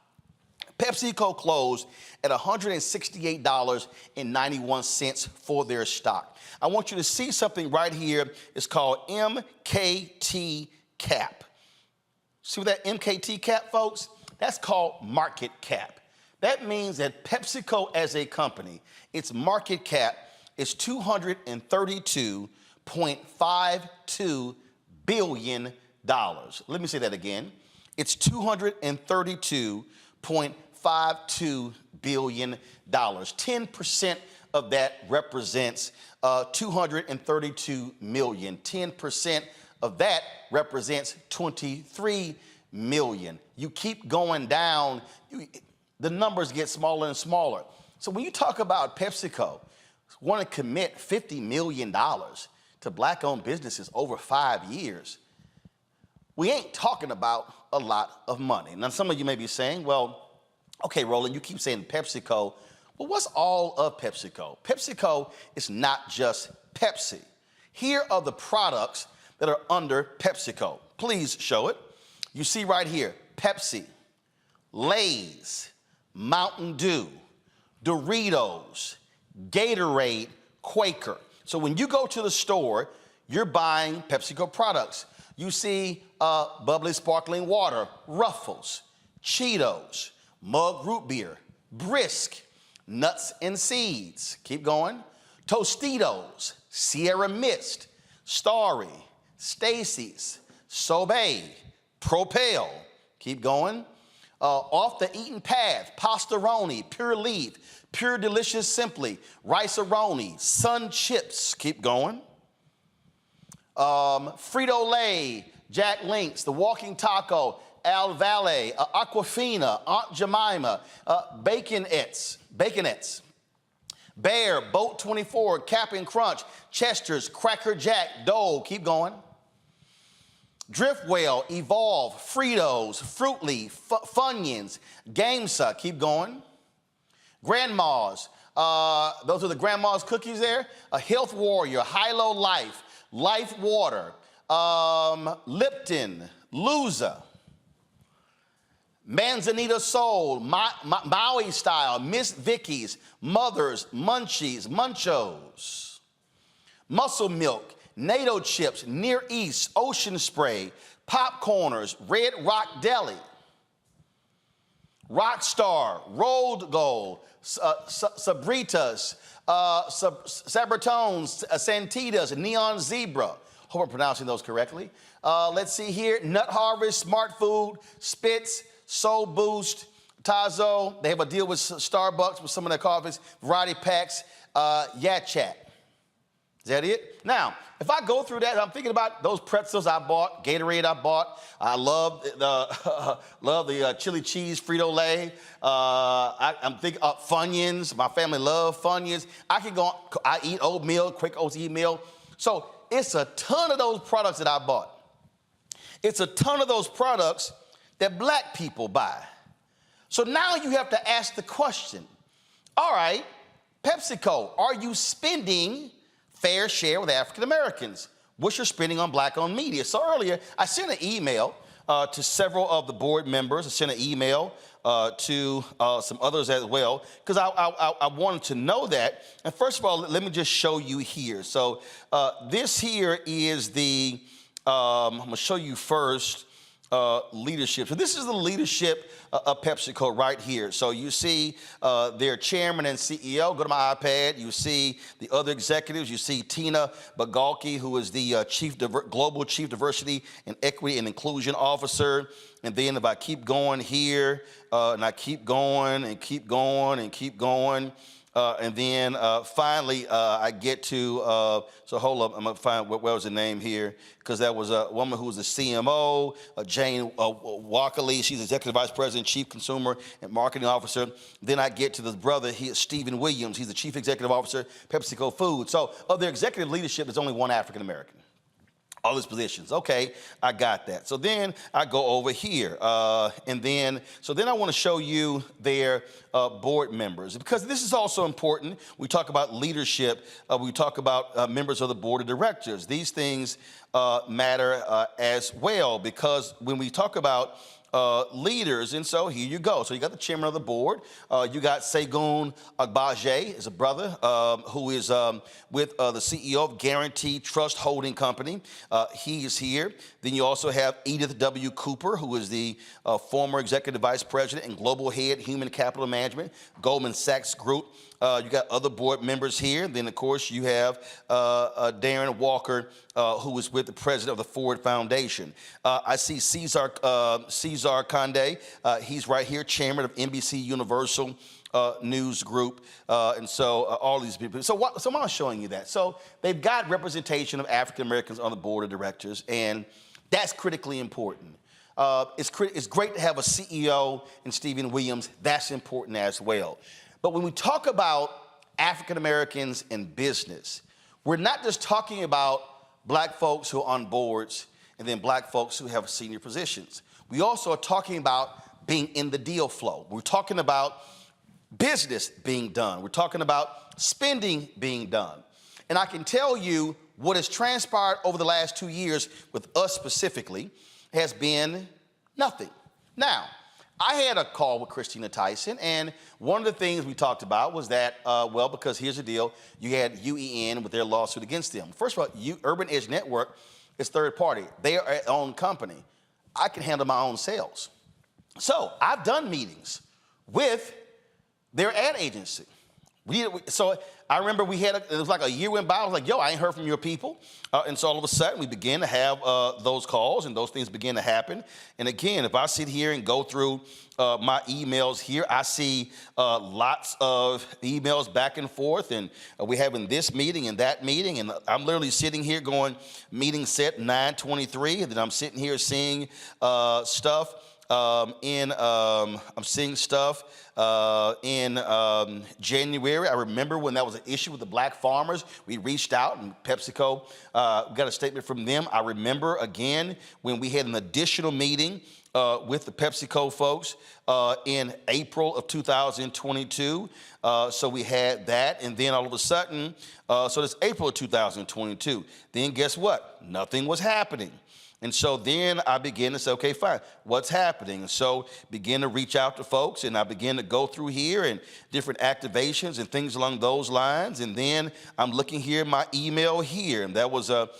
PepsiCo closed at $168.91 for their stock. I want you to see something right here. It's called MKT cap. See what that MKT cap, folks? That's called market cap. That means that PepsiCo as a company, its market cap is $232.52 billion. Let me say that again. It's $232.52 billion. 10% of that represents 232 million. 10% of that represents 23 million. You keep going down, the numbers get smaller and smaller. So when you talk about PepsiCo want to commit $50 million to black-owned businesses over 5 years, we ain't talking about a lot of money. Now, some of you may be saying, well, okay, Roland, you keep saying PepsiCo. Well, what's all of PepsiCo? PepsiCo is not just Pepsi. Here are the products that are under PepsiCo. Please show it. You see right here, Pepsi, Lay's, Mountain Dew, Doritos, Gatorade, Quaker. So when you go to the store, you're buying PepsiCo products. You see bubbly sparkling water, Ruffles, Cheetos, Mug Root Beer, Brisk, Nuts and Seeds. Keep going. Tostitos, Sierra Mist, Starry, Stacy's, Sobe, Propel. Keep going. Off the Eaten Path, Pastaroni, Pure Leaf, Pure Delicious Simply, Rice-A-Roni, Sun Chips. Keep going. Frito-Lay, Jack Links, The Walking Taco, Al Valle, Aquafina, Aunt Jemima, Baconettes, Bear, Boat 24, Cap'n Crunch, Chester's, Cracker Jack, Dole. Keep going. Driftwell, Evolve, Fritos, Fruit Leaf, Funyuns, Gamesa. Keep going. Grandma's, those are the Grandma's cookies there. Health Warrior, Hilo Life, Life Water, Lipton, Luza, Manzanita Soul, Maui Style, Miss Vicky's, Mother's, Munchies, Munchos, Muscle Milk, NATO Chips, Near East, Ocean Spray, Popcorners, Red Rock Deli, Rockstar, Rolled Gold, Sabritas, Sabritones, Santitas, Neon Zebra. Hope I'm pronouncing those correctly. Let's see here. Nut Harvest, Smart Food, Spitz, Soul Boost, Tazo. They have a deal with Starbucks with some of their coffees, variety packs, Yat Chat. Is that it? Now, if I go through that, I'm thinking about those pretzels I bought, Gatorade I bought. I love the chili cheese Frito-Lay. I'm thinking of Funyuns. My family loves Funyuns. I eat oatmeal, quick oatmeal. So it's a ton of those products that I bought. It's a ton of those products that black people buy. So now you have to ask the question, all right, PepsiCo, are you spending fair share with African Americans? What's your spending on black-owned media? So earlier, I sent an email to several of the board members. I sent an email to some others as well, because I wanted to know that. And first of all, let me just show you here. So this here is the, I'm gonna show you first, leadership. So this is the leadership of PepsiCo right here. So you see their chairman and CEO. Go to my iPad. You see the other executives. You see Tina Bagalki, who is the Global Chief Diversity and Equity and Inclusion Officer. And then if I keep going here, and I keep going and keep going and keep going, and then finally I get to, so hold up, I'm gonna find, what was the name here? Because that was a woman who was the CMO, Jane Walkerly. She's Executive Vice President, Chief Consumer and Marketing Officer. Then I get to this brother, Stephen Williams. He's the Chief Executive Officer, PepsiCo Foods. So of their executive leadership, there's only one African American. All these positions. Okay, I got that. So then I go over here. So then I want to show you their board members, because this is also important. We talk about leadership. We talk about members of the board of directors. These things matter as well, because when we talk about leaders, and so here you go. So you got the chairman of the board. You got Segun Agbaje, is a brother who is with the CEO of Guaranteed Trust Holding Company. He is here. Then you also have Edith W. Cooper, who is the former executive vice president and global head human capital management, Goldman Sachs Group. You got other board members here. Then, of course, you have Darren Walker, who is with the president of the Ford Foundation. I see Cesar Conde. He's right here, chairman of NBC Universal News Group. And so all these people. So I'm showing you that. So they've got representation of African Americans on the board of directors, and that's critically important. it's great to have a CEO in Stephen Williams. That's important as well. But when we talk about African Americans in business, we're not just talking about black folks who are on boards and then black folks who have senior positions. We also are talking about being in the deal flow. We're talking about business being done. We're talking about spending being done. And I can tell you what has transpired over the last 2 years with us specifically has been nothing. Now, I had a call with Christina Tyson, and one of the things we talked about was that, because here's the deal, you had UEN with their lawsuit against them. First of all, Urban Edge Network is third party. They are their own company. I can handle my own sales. So I've done meetings with their ad agency. So I remember it was like a year went by, I was like, yo, I ain't heard from your people. And so all of a sudden we began to have those calls and those things began to happen. And again, if I sit here and go through my emails here, I see lots of emails back and forth, and we're having this meeting and that meeting, and I'm literally sitting here going, meeting set 9/23, and then I'm sitting here seeing stuff I'm seeing stuff in January. I remember when that was an issue with the black farmers. We reached out and PepsiCo got a statement from them. I remember again when we had an additional meeting with the PepsiCo folks in April of 2022. So we had that, and then all of a sudden, so that's April of 2022. Then guess what? Nothing was happening. And so then I began to say, okay, fine, what's happening? And so began to reach out to folks, and I began to go through here and different activations and things along those lines. And then I'm looking here at my email here, and that was on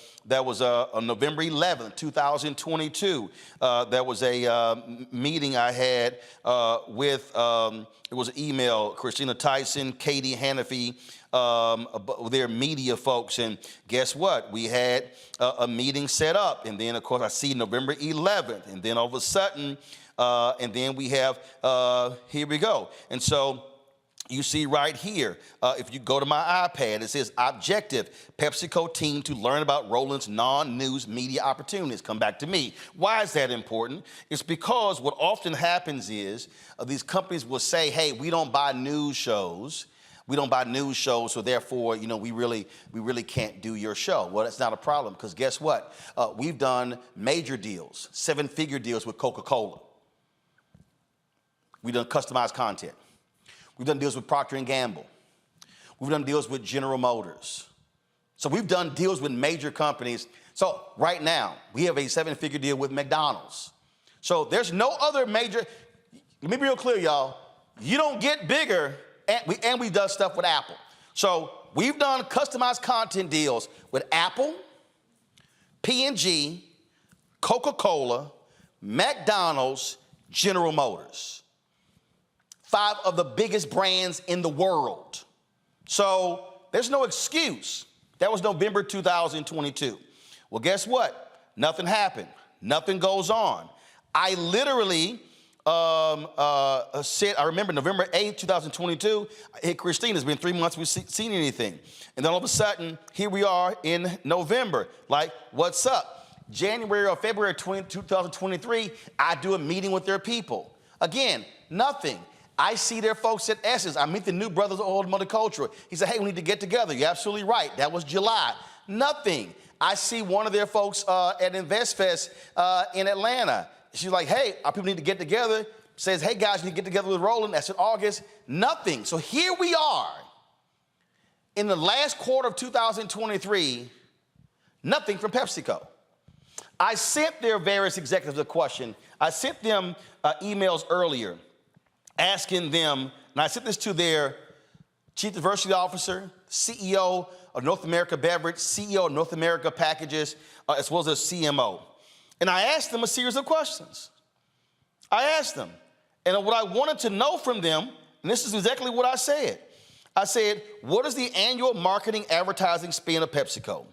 November 11th, 2022. That was a meeting I had with, it was an email, Christina Tyson, Katie Hannafy, their media folks, and guess what? We had a meeting set up, and then of course I see November 11th, and then all of a sudden, and then we have, here we go. And so you see right here, if you go to my iPad, it says objective, PepsiCo team to learn about Roland's non-news media opportunities. Come back to me. Why is that important? It's because what often happens is these companies will say, hey, we don't buy news shows. We don't buy news shows, so therefore, you know, we really can't do your show. Well, that's not a problem, because guess what? We've done major deals, 7-figure deals with Coca-Cola. We've done customized content. We've done deals with Procter & Gamble. We've done deals with General Motors. So we've done deals with major companies. So right now, we have a 7-figure deal with McDonald's. So there's no other major, let me be real clear, y'all. You don't get bigger. And we've done stuff with Apple. So we've done customized content deals with Apple, P&G, Coca-Cola, McDonald's, General Motors. 5 of the biggest brands in the world. So there's no excuse. That was November 2022. Well, guess what? Nothing happened. Nothing goes on. I literally said, I remember November 8th, 2022, hey, Christine, it's been 3 months we've seen anything. And then all of a sudden, here we are in November. Like, what's up? January or February 2023, I do a meeting with their people. Again, nothing. I see their folks at Essence. I meet the new brothers of Old Multicultural. He said, hey, we need to get together. You're absolutely right. That was July. Nothing. I see one of their folks at InvestFest in Atlanta. She's like, hey, our people need to get together. Says, hey, guys, you need to get together with Roland. That's in August. Nothing. So here we are in the last quarter of 2023, nothing from PepsiCo. I sent their various executives a question. I sent them emails earlier asking them, and I sent this to their Chief Diversity Officer, CEO of North America Beverage, CEO of North America Packages, as well as their CMO. And I asked them a series of questions. I asked them. And what I wanted to know from them, and this is exactly what I said. I said, what is the annual marketing advertising spend of PepsiCo?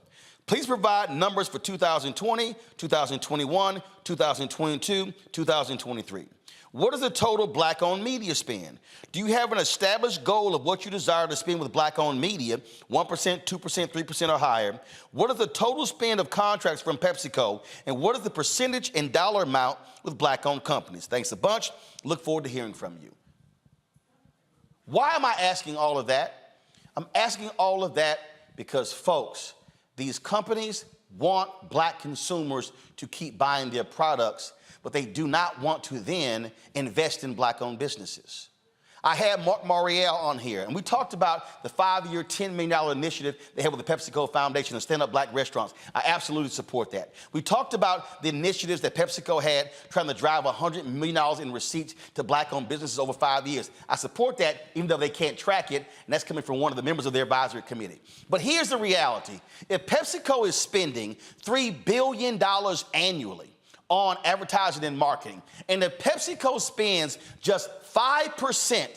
Please provide numbers for 2020, 2021, 2022, 2023. What is the total black-owned media spend? Do you have an established goal of what you desire to spend with black-owned media, 1%, 2%, 3% or higher? What is the total spend of contracts from PepsiCo? And what is the percentage in dollar amount with black-owned companies? Thanks a bunch. Look forward to hearing from you. Why am I asking all of that? I'm asking all of that because, folks, these companies want black consumers to keep buying their products, but they do not want to then invest in black-owned businesses. I had Mark Morial on here, and we talked about the 5-year, $10 million initiative they had with the PepsiCo Foundation to stand up black restaurants. I absolutely support that. We talked about the initiatives that PepsiCo had trying to drive $100 million in receipts to black-owned businesses over 5 years. I support that, even though they can't track it, and that's coming from one of the members of their advisory committee. But here's the reality. If PepsiCo is spending $3 billion annually on advertising and marketing, and if PepsiCo spends just 5%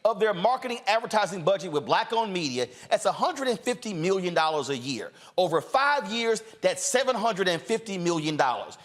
of their marketing advertising budget with black-owned media, that's $150 million a year. Over 5 years, that's $750 million.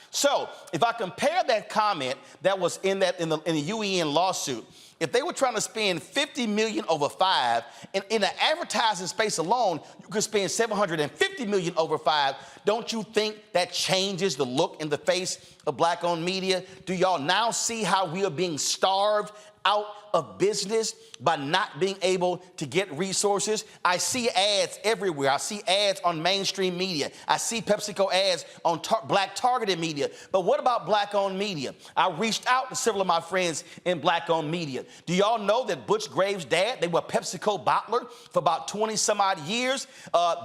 So if I compare that comment that was in the UEN lawsuit, if they were trying to spend $50 million over 5, and in the advertising space alone, you could spend $750 million over 5, don't you think that changes the look and the face of black-owned media? Do y'all now see how we are being starved out of business by not being able to get resources? I see ads everywhere. I see ads on mainstream media. I see PepsiCo ads on black targeted media. But what about black-owned media? I reached out to several of my friends in black-owned media. Do y'all know that Butch Graves' dad, they were PepsiCo bottler for about 20 some odd years?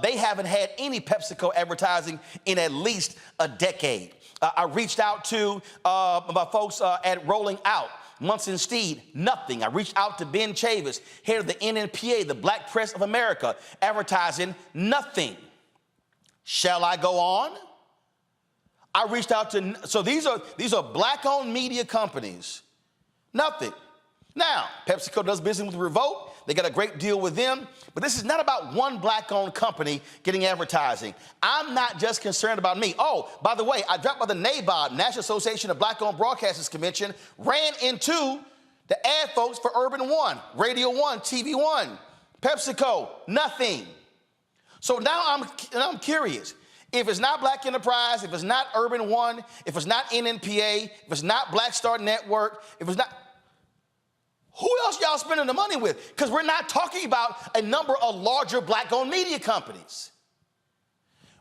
They haven't had any PepsiCo advertising in at least a decade. I reached out to my folks at Rolling Out. Munson Steed, nothing. I reached out to Ben Chavis, head of the NNPA, the Black Press of America, advertising, nothing. Shall I go on? I reached out to, so these are black-owned media companies, nothing. Now, PepsiCo does business with Revolt. They got a great deal with them. But this is not about one black-owned company getting advertising. I'm not just concerned about me. Oh, by the way, I dropped by the NABOB, National Association of Black-Owned Broadcasters Convention, ran into the ad folks for Urban One, Radio One, TV One, PepsiCo, nothing. So now I'm curious. If it's not Black Enterprise, if it's not Urban One, if it's not NNPA, if it's not Black Star Network, if it's not... Who else y'all spending the money with? Because we're not talking about a number of larger black-owned media companies.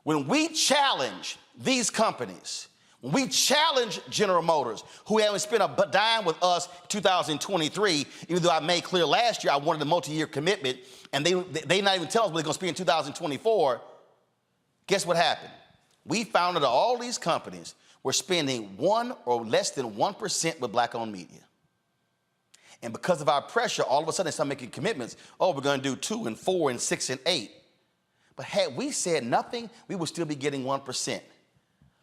When we challenge these companies, when we challenge General Motors, who haven't spent a dime with us in 2023, even though I made clear last year I wanted a multi-year commitment, and they not even tell us what they're going to spend in 2024, guess what happened? We found that all these companies were spending 1 or less than 1% with black-owned media. And because of our pressure, all of a sudden they start making commitments. Oh, we're going to do 2 and 4 and 6 and 8. But had we said nothing, we would still be getting 1%.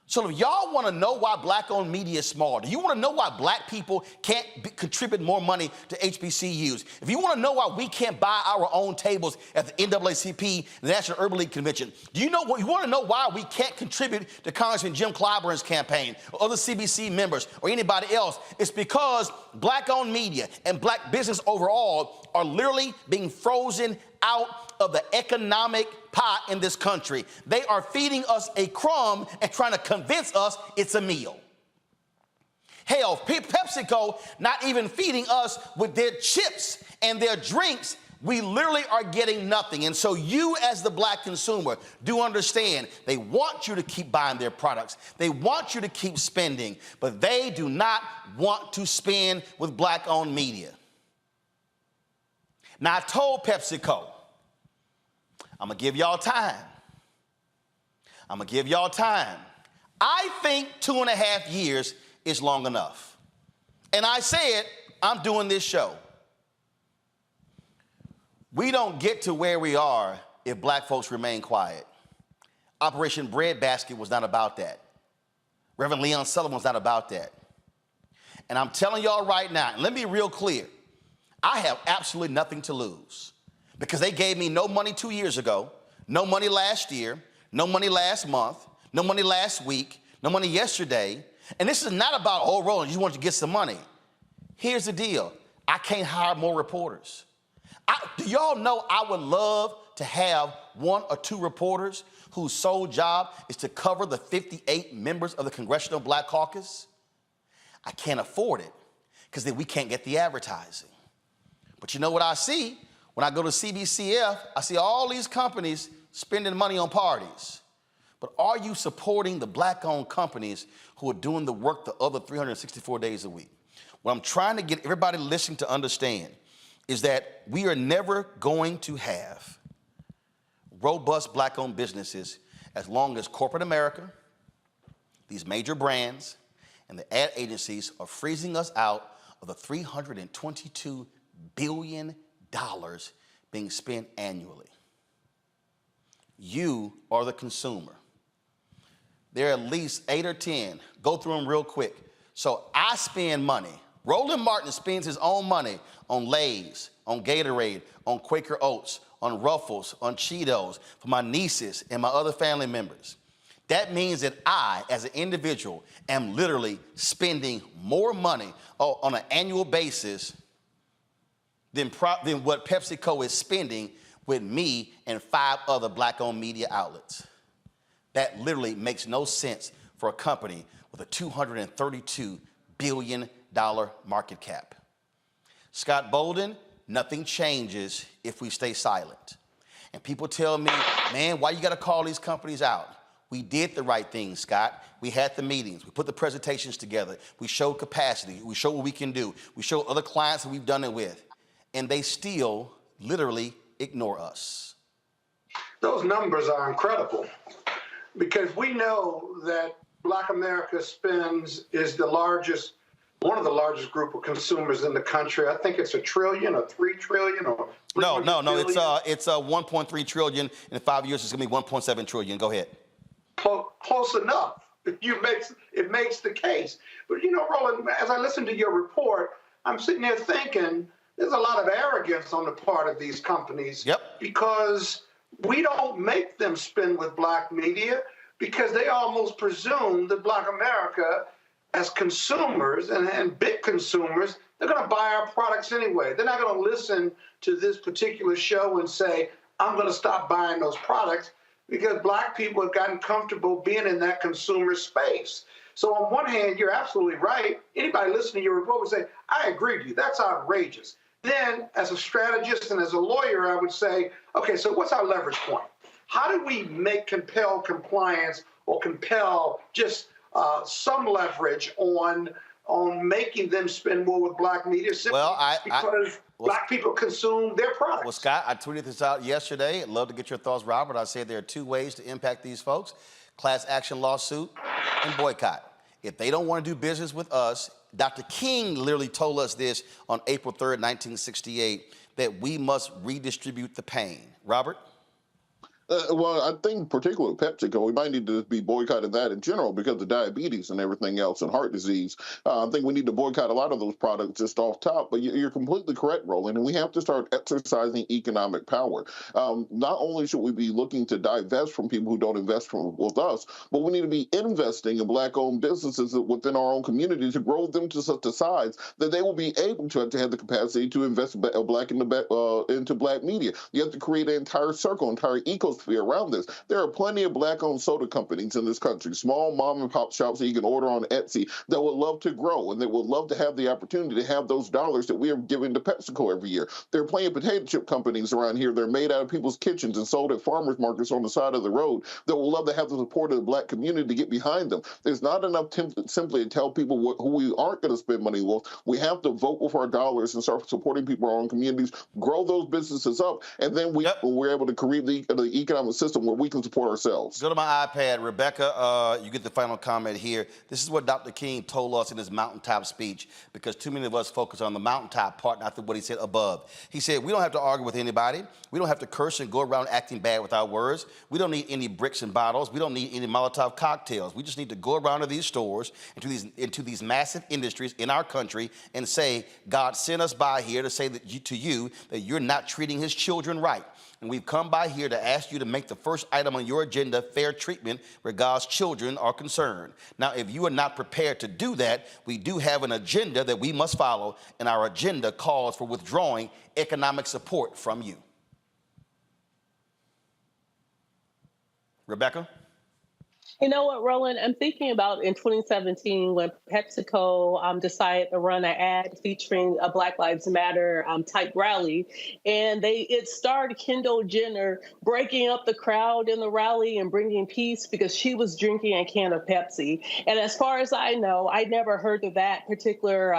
So if y'all want to know why black-owned media is small, do you want to know why black people can't contribute more money to HBCUs? If you want to know why we can't buy our own tables at the NAACP, the National Urban League Convention, do you want to know why we can't contribute to Congressman Jim Clyburn's campaign or other CBC members or anybody else? It's because black-owned media and black business overall are literally being frozen out of the economic pot in this country. They are feeding us a crumb and trying to convince us it's a meal. Hell, PepsiCo not even feeding us with their chips and their drinks. We literally are getting nothing. And so you as the black consumer do understand they want you to keep buying their products. They want you to keep spending, but they do not want to spend with black-owned media. Now, I told PepsiCo, I'm going to give y'all time. I'm going to give y'all time. I think 2.5 years is long enough. And I said, I'm doing this show. We don't get to where we are if black folks remain quiet. Operation Breadbasket was not about that. Reverend Leon Sullivan was not about that. And I'm telling y'all right now, and let me be real clear, I have absolutely nothing to lose because they gave me no money 2 years ago, no money last year, no money last month, no money last week, no money yesterday. And this is not about, oh, Roland, you just want to get some money. Here's the deal. I can't hire more reporters. Do y'all know I would love to have 1 or 2 reporters whose sole job is to cover the 58 members of the Congressional Black Caucus? I can't afford it because then we can't get the advertising. But you know what I see? When I go to CBCF, I see all these companies spending money on parties. But are you supporting the Black-owned companies who are doing the work the other 364 days a week? What I'm trying to get everybody listening to understand is that we are never going to have robust Black-owned businesses as long as corporate America, these major brands, and the ad agencies are freezing us out of the $322 billion being spent annually. You are the consumer. There are at least 8 or 10. Go through them real quick. So I spend money. Roland Martin spends his own money on Lay's, on Gatorade, on Quaker Oats, on Ruffles, on Cheetos, for my nieces and my other family members. That means that I, as an individual, am literally spending more money on an annual basis than what PepsiCo is spending with me and 5 other Black-owned media outlets. That literally makes no sense for a company with a $232 billion market cap. Scott Bolden, nothing changes if we stay silent. And people tell me, man, why you gotta call these companies out? We did the right thing, Scott. We had the meetings. We put the presentations together. We showed capacity. We showed what we can do. We showed other clients that we've done it with. And they still literally ignore us. Those numbers are incredible because we know that Black America is one of the largest group of consumers in the country. I think it's $1 trillion or $3 trillion or No. It's 1.3 trillion. In 5 years, it's gonna be 1.7 trillion. Go ahead. Close enough. It makes the case. But you know, Roland, as I listen to your report, I'm sitting there thinking there's a lot of arrogance on the part of these companies. Yep. Because we don't make them spend with Black media because they almost presume that Black America, as consumers and big consumers, they're going to buy our products anyway. They're not going to listen to this particular show and say, I'm going to stop buying those products because Black people have gotten comfortable being in that consumer space. So on one hand, you're absolutely right. Anybody listening to your report would say, I agree with you. That's outrageous. Then, as a strategist and as a lawyer, I would say, okay, so what's our leverage point? How do we compel compliance or compel just some leverage on making them spend more with Black media simply because Black people consume their products? Well, Scott, I tweeted this out yesterday. I'd love to get your thoughts, Robert. I said there are 2 ways to impact these folks: class action lawsuit and boycott. If they don't want to do business with us, Dr. King literally told us this on April 3rd, 1968, that we must redistribute the pain. Robert? Well, I think particularly PepsiCo, we might need to be boycotting that in general because of diabetes and everything else and heart disease. I think we need to boycott a lot of those products just off top. But you're completely correct, Roland, and we have to start exercising economic power. Not only should we be looking to divest from people who don't invest with us, but we need to be investing in Black-owned businesses within our own community to grow them to such a size that they will be able to have the capacity to invest into Black media. You have to create an entire circle, entire ecosystem around this. There are plenty of Black-owned soda companies in this country, small mom-and-pop shops that you can order on Etsy that would love to grow and that would love to have the opportunity to have those dollars that we are giving to PepsiCo every year. There are plenty of potato chip companies around here that are made out of people's kitchens and sold at farmers markets on the side of the road that would love to have the support of the Black community to get behind them. There's not enough simply to tell people who we aren't going to spend money with. We have to vote with our dollars and start supporting people in our own communities, grow those businesses up, and then we're able to create the economic system where we can support ourselves. Go to my iPad. Rebecca, you get the final comment here. This is what Dr. King told us in his mountaintop speech, because too many of us focus on the mountaintop part, not what he said above. He said, we don't have to argue with anybody. We don't have to curse and go around acting bad with our words. We don't need any bricks and bottles. We don't need any Molotov cocktails. We just need to go around to these stores, into these massive industries in our country and say, God sent us by here to say that to you that you're not treating his children right. And we've come by here to ask you you to make the first item on your agenda fair treatment where God's children are concerned. Now, if you are not prepared to do that, we do have an agenda that we must follow, and our agenda calls for withdrawing economic support from you. Rebecca? You know what, Roland? I'm thinking about in 2017 when PepsiCo decided to run an ad featuring a Black Lives Matter type rally, and it starred Kendall Jenner breaking up the crowd in the rally and bringing peace because she was drinking a can of Pepsi. And as far as I know, I never heard of that particular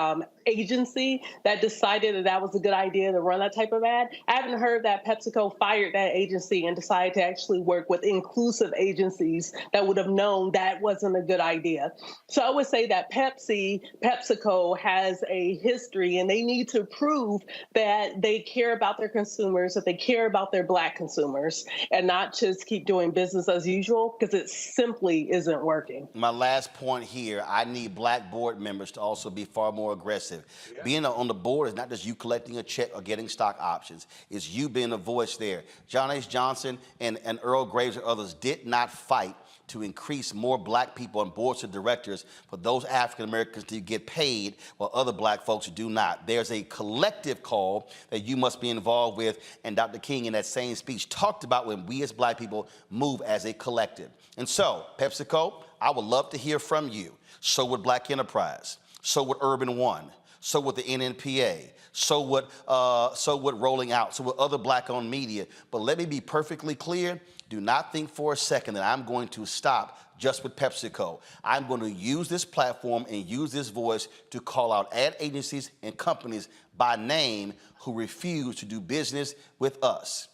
agency that decided that was a good idea to run that type of ad. I haven't heard that PepsiCo fired that agency and decided to actually work with inclusive agencies that would have known that wasn't a good idea. So I would say that PepsiCo has a history, and they need to prove that they care about their consumers, that they care about their Black consumers, and not just keep doing business as usual, because it simply isn't working. My last point here, I need Black board members to also be far more aggressive. Being on the board is not just you collecting a check or getting stock options. It's you being a voice there. John H. Johnson and Earl Graves and others did not fight to increase more Black people on boards of directors for those African Americans to get paid while other Black folks do not. There's a collective call that you must be involved with, and Dr. King in that same speech talked about when we as Black people move as a collective. And so, PepsiCo, I would love to hear from you. So would Black Enterprise. So would Urban One. So would the NNPA. So would Rolling Out. So would other Black-owned media. But let me be perfectly clear. Do not think for a second that I'm going to stop just with PepsiCo. I'm going to use this platform and use this voice to call out ad agencies and companies by name who refuse to do business with us.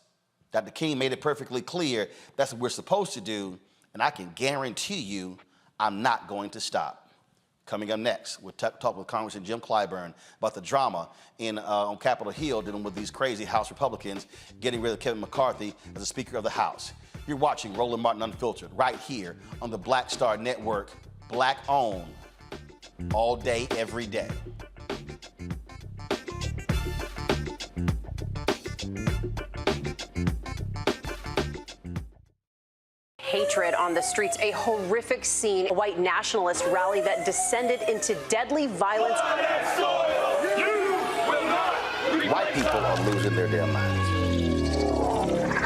Dr. King made it perfectly clear that's what we're supposed to do, and I can guarantee you I'm not going to stop. Coming up next, we'll talk with Congressman Jim Clyburn about the drama on Capitol Hill dealing with these crazy House Republicans getting rid of Kevin McCarthy as the Speaker of the House. You're watching Roland Martin Unfiltered right here on the Black Star Network, Black owned, all day, every day. Hatred on the streets, a horrific scene, a white nationalist rally that descended into deadly violence. White people are losing their damn minds.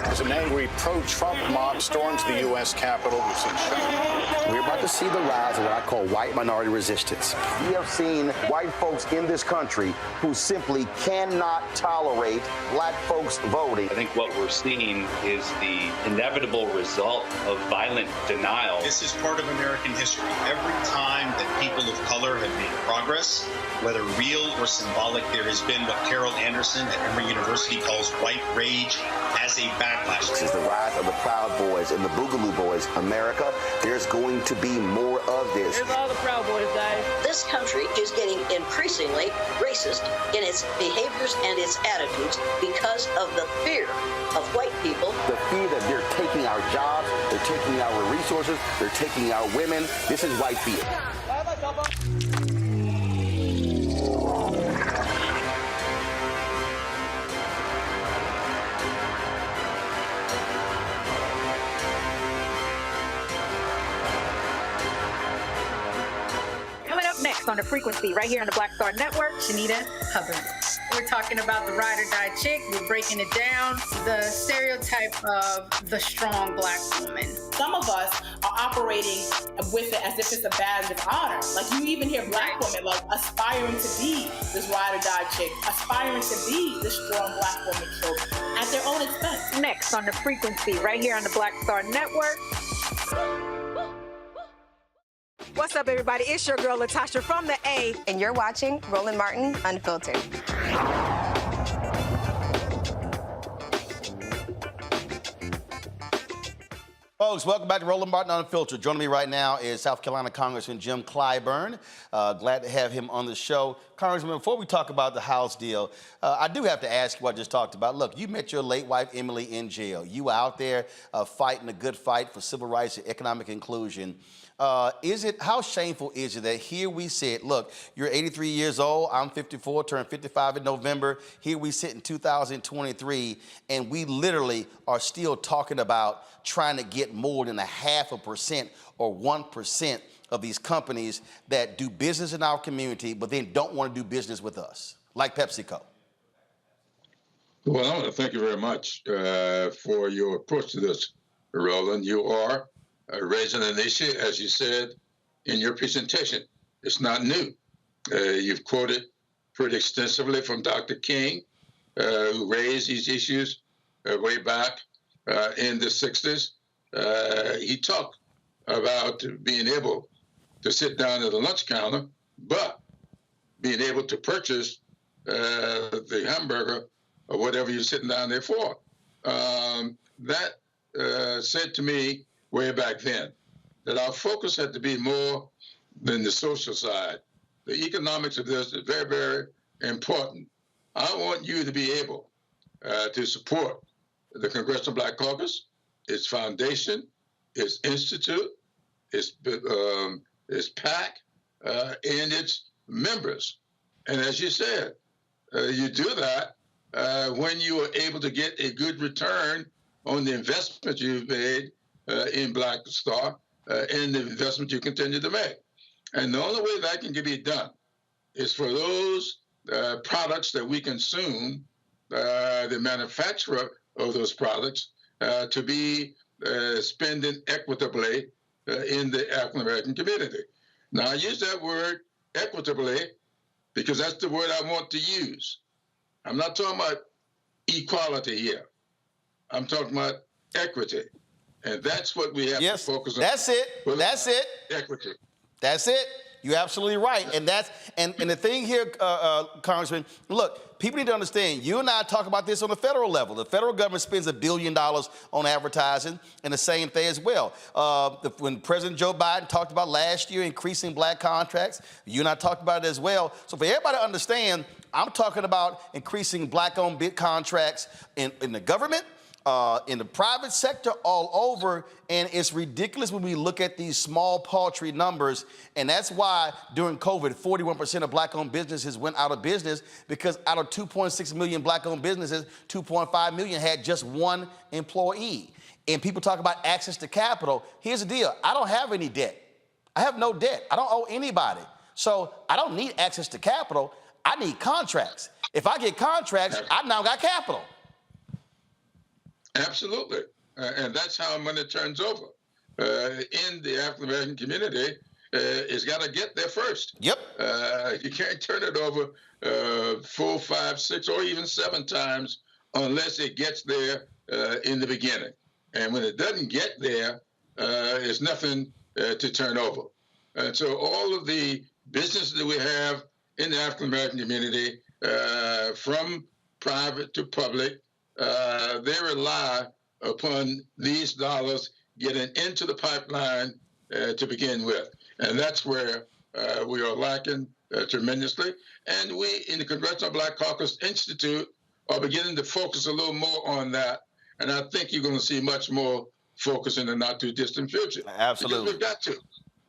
As an angry pro-Trump mob storms the U.S. Capitol, we're about to see the rise of what I call white minority resistance. We have seen white folks in this country who simply cannot tolerate Black folks voting. I think what we're seeing is the inevitable result of violent denial. This is part of American history. Every time that people of color have made progress, whether real or symbolic, there has been what Carol Anderson at Emory University calls white rage as a backlash. This is the rise of the Proud Boys and the Boogaloo Boys. America, there's going to be more of this. Here's all the Proud Boys, guys. This country is getting increasingly racist in its behaviors and its attitudes because of the fear of white people. The fear that they're taking our jobs, they're taking our resources, they're taking our women. This is white fear. Next on The Frequency, right here on the Black Star Network, Shanita Hubbard. We're talking about the ride or die chick. We're breaking it down. The stereotype of the strong Black woman. Some of us are operating with it as if it's a badge of honor. Like you even hear Black women like aspiring to be this ride or die chick, aspiring to be this strong Black woman killed at their own expense. Next on The Frequency, right here on the Black Star Network. What's up, everybody? It's your girl, Latasha from the A. And you're watching Roland Martin Unfiltered. Folks, welcome back to Roland Martin Unfiltered. Joining me right now is South Carolina Congressman Jim Clyburn. Glad to have him on the show. Congressman, before we talk about the House deal, I do have to ask you what I just talked about. Look, you met your late wife, Emily, in jail. You were out there fighting a good fight for civil rights and economic inclusion. How shameful is it that here we sit, look, you're 83 years old, I'm 54, turned 55 in November. Here we sit in 2023, and we literally are still talking about trying to get more than 0.5% or 1% of these companies that do business in our community, but then don't want to do business with us, like PepsiCo. Well, I want to thank you very much for your approach to this, Roland. You are raising an issue, as you said in your presentation. It's not new. You've quoted pretty extensively from Dr. King, who raised these issues way back in the 60s. He talked about being able to sit down at a lunch counter, but being able to purchase the hamburger or whatever you're sitting down there for. That said to me way back then that our focus had to be more than the social side. The economics of this is very, very important. I want you to be able to support the Congressional Black Caucus, its foundation, its institute, its PAC, and its members. And as you said, you do that when you are able to get a good return on the investment you've made in Black Star and the investment you continue to make. And the only way that can be done is for those products that we consume, the manufacturer of those products, to be spending equitably in the African American community. Now, I use that word equitably because that's the word I want to use. I'm not talking about equality here. I'm talking about equity. And that's what we have to focus on. That's it. That's it. Equity. That's it. You're absolutely right. And the thing here, Congressman, look, people need to understand, you and I talk about this on the federal level. The federal government spends $1 billion on advertising, and the same thing as well. When President Joe Biden talked about last year increasing Black contracts, you and I talked about it as well. So for everybody to understand, I'm talking about increasing Black-owned bid contracts in the government, in the private sector, all over, and it's ridiculous when we look at these small, paltry numbers, and that's why during COVID, 41% of Black-owned businesses went out of business, because out of 2.6 million Black-owned businesses, 2.5 million had just one employee. And people talk about access to capital. Here's the deal. I don't have any debt. I have no debt. I don't owe anybody. So I don't need access to capital. I need contracts. If I get contracts, I now got capital. Absolutely. And that's how money turns over. In the African American community, it's got to get there first. Yep. You can't turn it over 4, 5, 6, or even 7 times unless it gets there in the beginning. And when it doesn't get there, it's nothing to turn over. And so all of the businesses that we have in the African American community, from private to public, they rely upon these dollars getting into the pipeline to begin with. And that's where we are lacking tremendously. And we, in the Congressional Black Caucus Institute, are beginning to focus a little more on that. And I think you're going to see much more focus in the not-too-distant future. Absolutely. Because we've got to.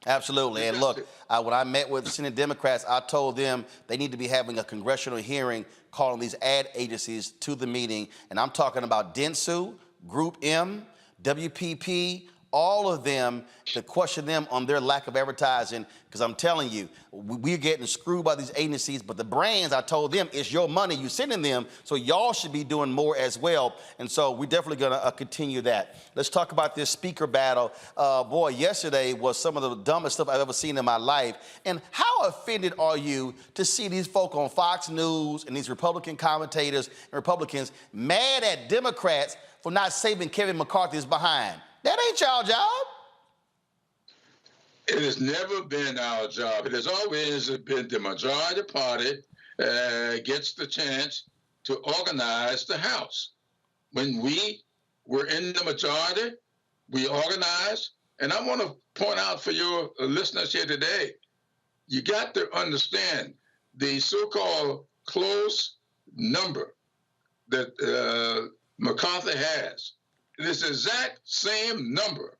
Absolutely. And look, when I met with Senate Democrats, I told them they need to be having a congressional hearing calling these ad agencies to the meeting. And I'm talking about Dentsu, Group M, WPP, all of them, to question them on their lack of advertising, because I'm telling you, we're getting screwed by these agencies, but the brands, I told them, it's your money you're sending them, so y'all should be doing more as well. And so we're definitely going to continue that. Let's talk about this speaker battle. Boy, yesterday was some of the dumbest stuff I've ever seen in my life. And how offended are you to see these folk on Fox News and these Republican commentators and Republicans mad at Democrats for not saving Kevin McCarthy's behind? That ain't y'all job. It has never been our job. It has always been the majority party gets the chance to organize the House. When we were in the majority, We organized, and I want to point out for your listeners here today, you got to understand the so-called close number that McCarthy has. This exact same number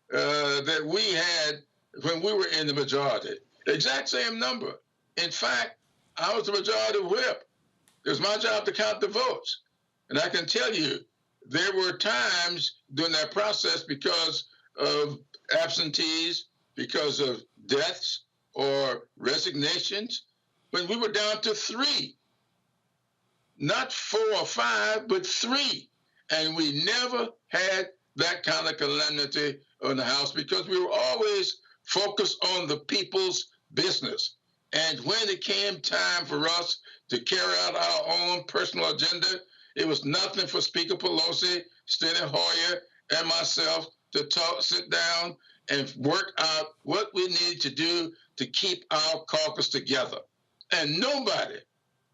that we had when we were in the majority. Exact same number. In fact, I was the majority whip. It was my job to count the votes. And I can tell you, there were times during that process because of absentees, because of deaths or resignations, when we were down to 3. Not 4 or 5, but 3. And we never had that kind of calamity in the House because we were always focused on the people's business. And when it came time for us to carry out our own personal agenda, it was nothing for Speaker Pelosi, Steny Hoyer, and myself to sit down and work out what we needed to do to keep our caucus together. And nobody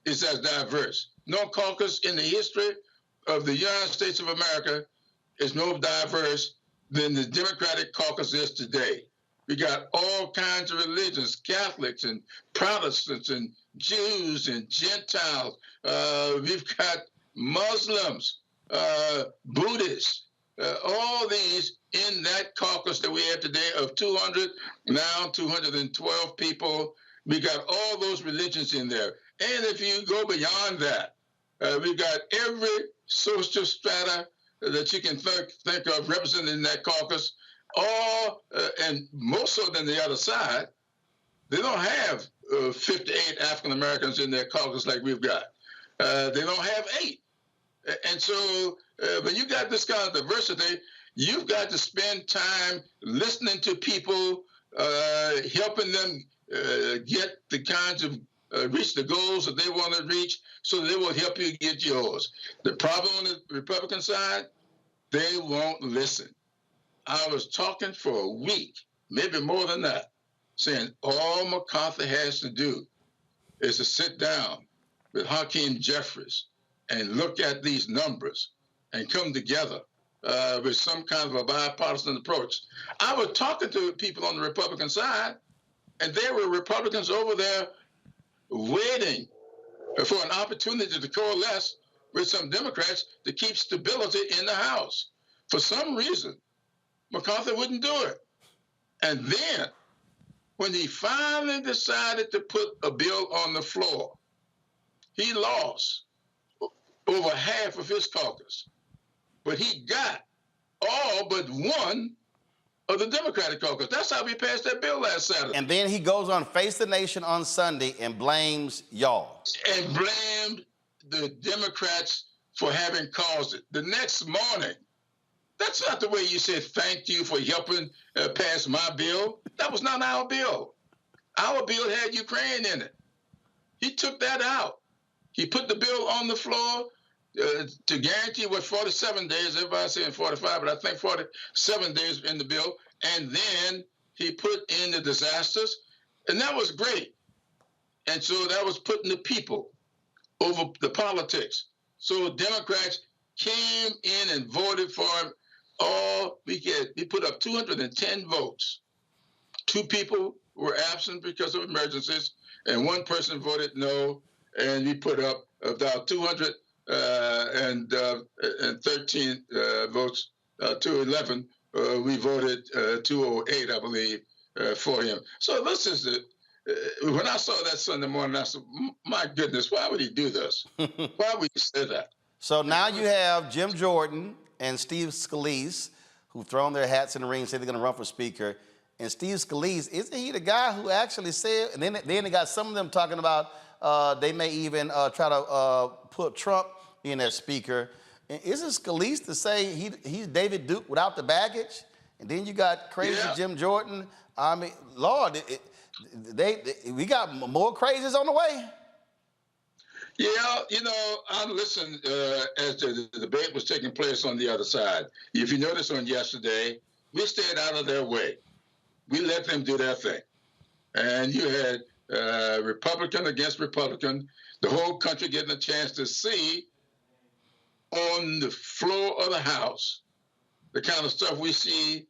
is as diverse. No caucus in the history of the United States of America is more diverse than the Democratic caucus is today. We got all kinds of religions, Catholics and Protestants and Jews and Gentiles. We've got Muslims, Buddhists, all these in that caucus that we have today of 200, now 212 people. We got all those religions in there. And if you go beyond that, we've got every social strata that you can think of represented in that caucus, all, and more so than the other side. They don't have 58 African Americans in their caucus like we've got. They don't have 8. And so when you got this kind of diversity, you've got to spend time listening to people, helping them get the kinds of reach the goals that they want to reach so they will help you get yours. The problem on the Republican side, they won't listen. I was talking for a week, maybe more than that, saying all McCarthy has to do is to sit down with Hakeem Jeffries and look at these numbers and come together with some kind of a bipartisan approach. I was talking to people on the Republican side, and there were Republicans over there waiting for an opportunity to coalesce with some Democrats to keep stability in the House. For some reason, McCarthy wouldn't do it. And then, when he finally decided to put a bill on the floor, he lost over half of his caucus. But he got all but one of the Democratic caucus. That's how we passed that bill last Saturday. And then he goes on Face the Nation on Sunday and blames y'all. And blamed the Democrats for having caused it. The next morning, that's not the way you said thank you for helping pass my bill. That was not our bill. Our bill had Ukraine in it. He took that out. He put the bill on the floor to guarantee what 47 days, everybody's saying 45, but I think 47 days in the bill. And then he put in the disasters, and that was great. And so that was putting the people over the politics. So Democrats came in and voted for him. He put up 210 votes. 2 people were absent because of emergencies, and 1 person voted no, and we put up about 213 votes, 211. We voted 208, I believe, for him. So this is when I saw that Sunday morning, I said, my goodness, why would he do this? Why would he say that? So now you have Jim Jordan and Steve Scalise, who've thrown their hats in the ring and said they're going to run for Speaker. And Steve Scalise, isn't he the guy who actually said, and then they got some of them talking about they may even try to put Trump in as Speaker. And isn't Scalise to say he's David Duke without the baggage? And then you got crazy Jim Jordan. I mean, Lord, we got more crazies on the way. Yeah, you know, I listened as the debate was taking place on the other side. If you notice on yesterday, we stayed out of their way. We let them do their thing. And you had Republican against Republican, the whole country getting a chance to see on the floor of the House the kind of stuff we see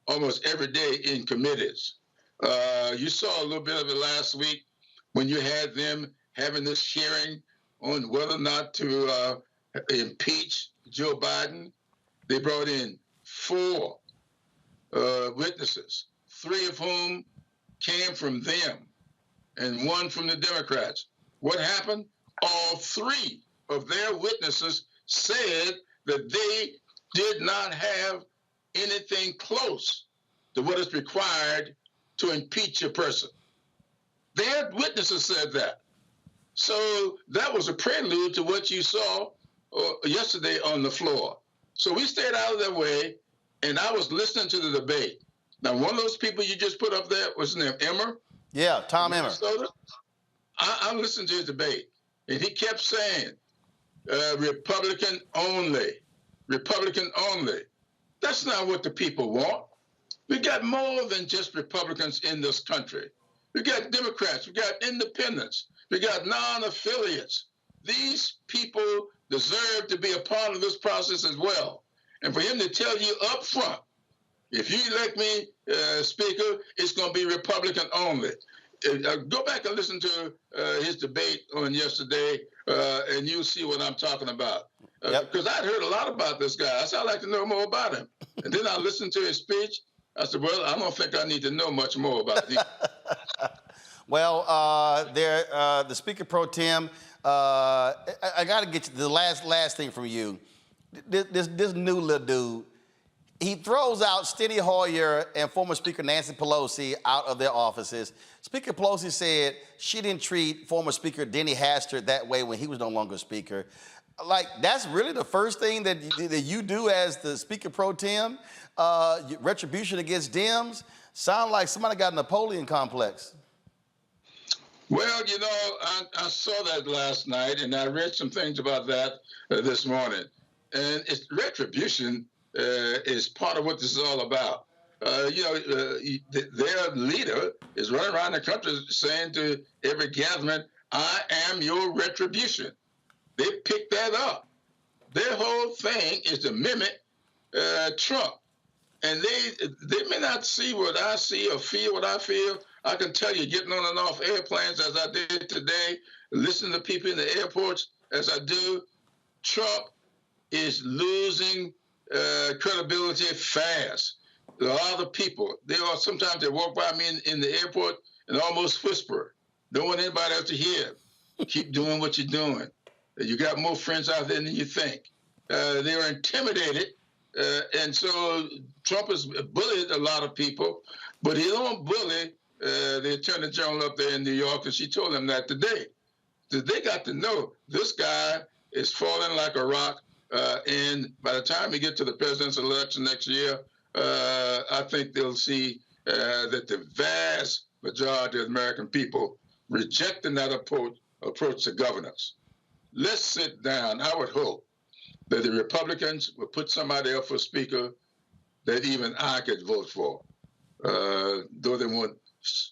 almost every day in committees. You saw a little bit of it last week when you had them having this hearing on whether or not to impeach Joe Biden. They brought in 4 witnesses, 3 of whom came from them and 1 from the Democrats. What happened? All 3 of their witnesses said that they did not have anything close to what is required to impeach a person. Their witnesses said that. So that was a prelude to what you saw yesterday on the floor. So we stayed out of their way, and I was listening to the debate. Now, one of those people you just put up there, what's his name, Emmer? Yeah, Tom Emmer. I listened to his debate, and he kept saying, Republican only, Republican only. That's not what the people want. We got more than just Republicans in this country. We got Democrats, we got independents, we got non-affiliates. These people deserve to be a part of this process as well. And for him to tell you up front, if you elect me Speaker, it's going to be Republican only. Go back and listen to his debate on yesterday, and you'll see what I'm talking about. Because I'd heard a lot about this guy. I said, I'd like to know more about him. And then I listened to his speech. I said, well, I don't think I need to know much more about him. Well, the Speaker Pro Tem, I got to get the last thing from you. This new little dude, he throws out Steny Hoyer and former Speaker Nancy Pelosi out of their offices. Speaker Pelosi said she didn't treat former Speaker Denny Hastert that way when he was no longer Speaker. Like, that's really the first thing that you do as the Speaker Pro Tem? Retribution against Dems? Sound like somebody got a Napoleon complex. Well, you know, I saw that last night, and I read some things about that this morning. And it's retribution is part of what this is all about. Their leader is running around the country saying to every gathering, I am your retribution. They picked that up. Their whole thing is to mimic Trump. And they may not see what I see or feel what I feel. I can tell you, getting on and off airplanes as I did today, listening to people in the airports as I do, Trump is losing credibility fast. A lot of people, sometimes they walk by me in the airport and almost whisper. Don't want anybody else to hear. Keep doing what you're doing. You got more friends out there than you think. They are intimidated. And so Trump has bullied a lot of people, but he don't bully the Attorney General up there in New York, and she told him that today. They got to know this guy is falling like a rock, and by the time we get to the presidential election next year, I think they'll see that the vast majority of American people rejecting that approach to governance. Let's sit down. I would hope that the Republicans would put somebody up for Speaker that even I could vote for. Though they won't,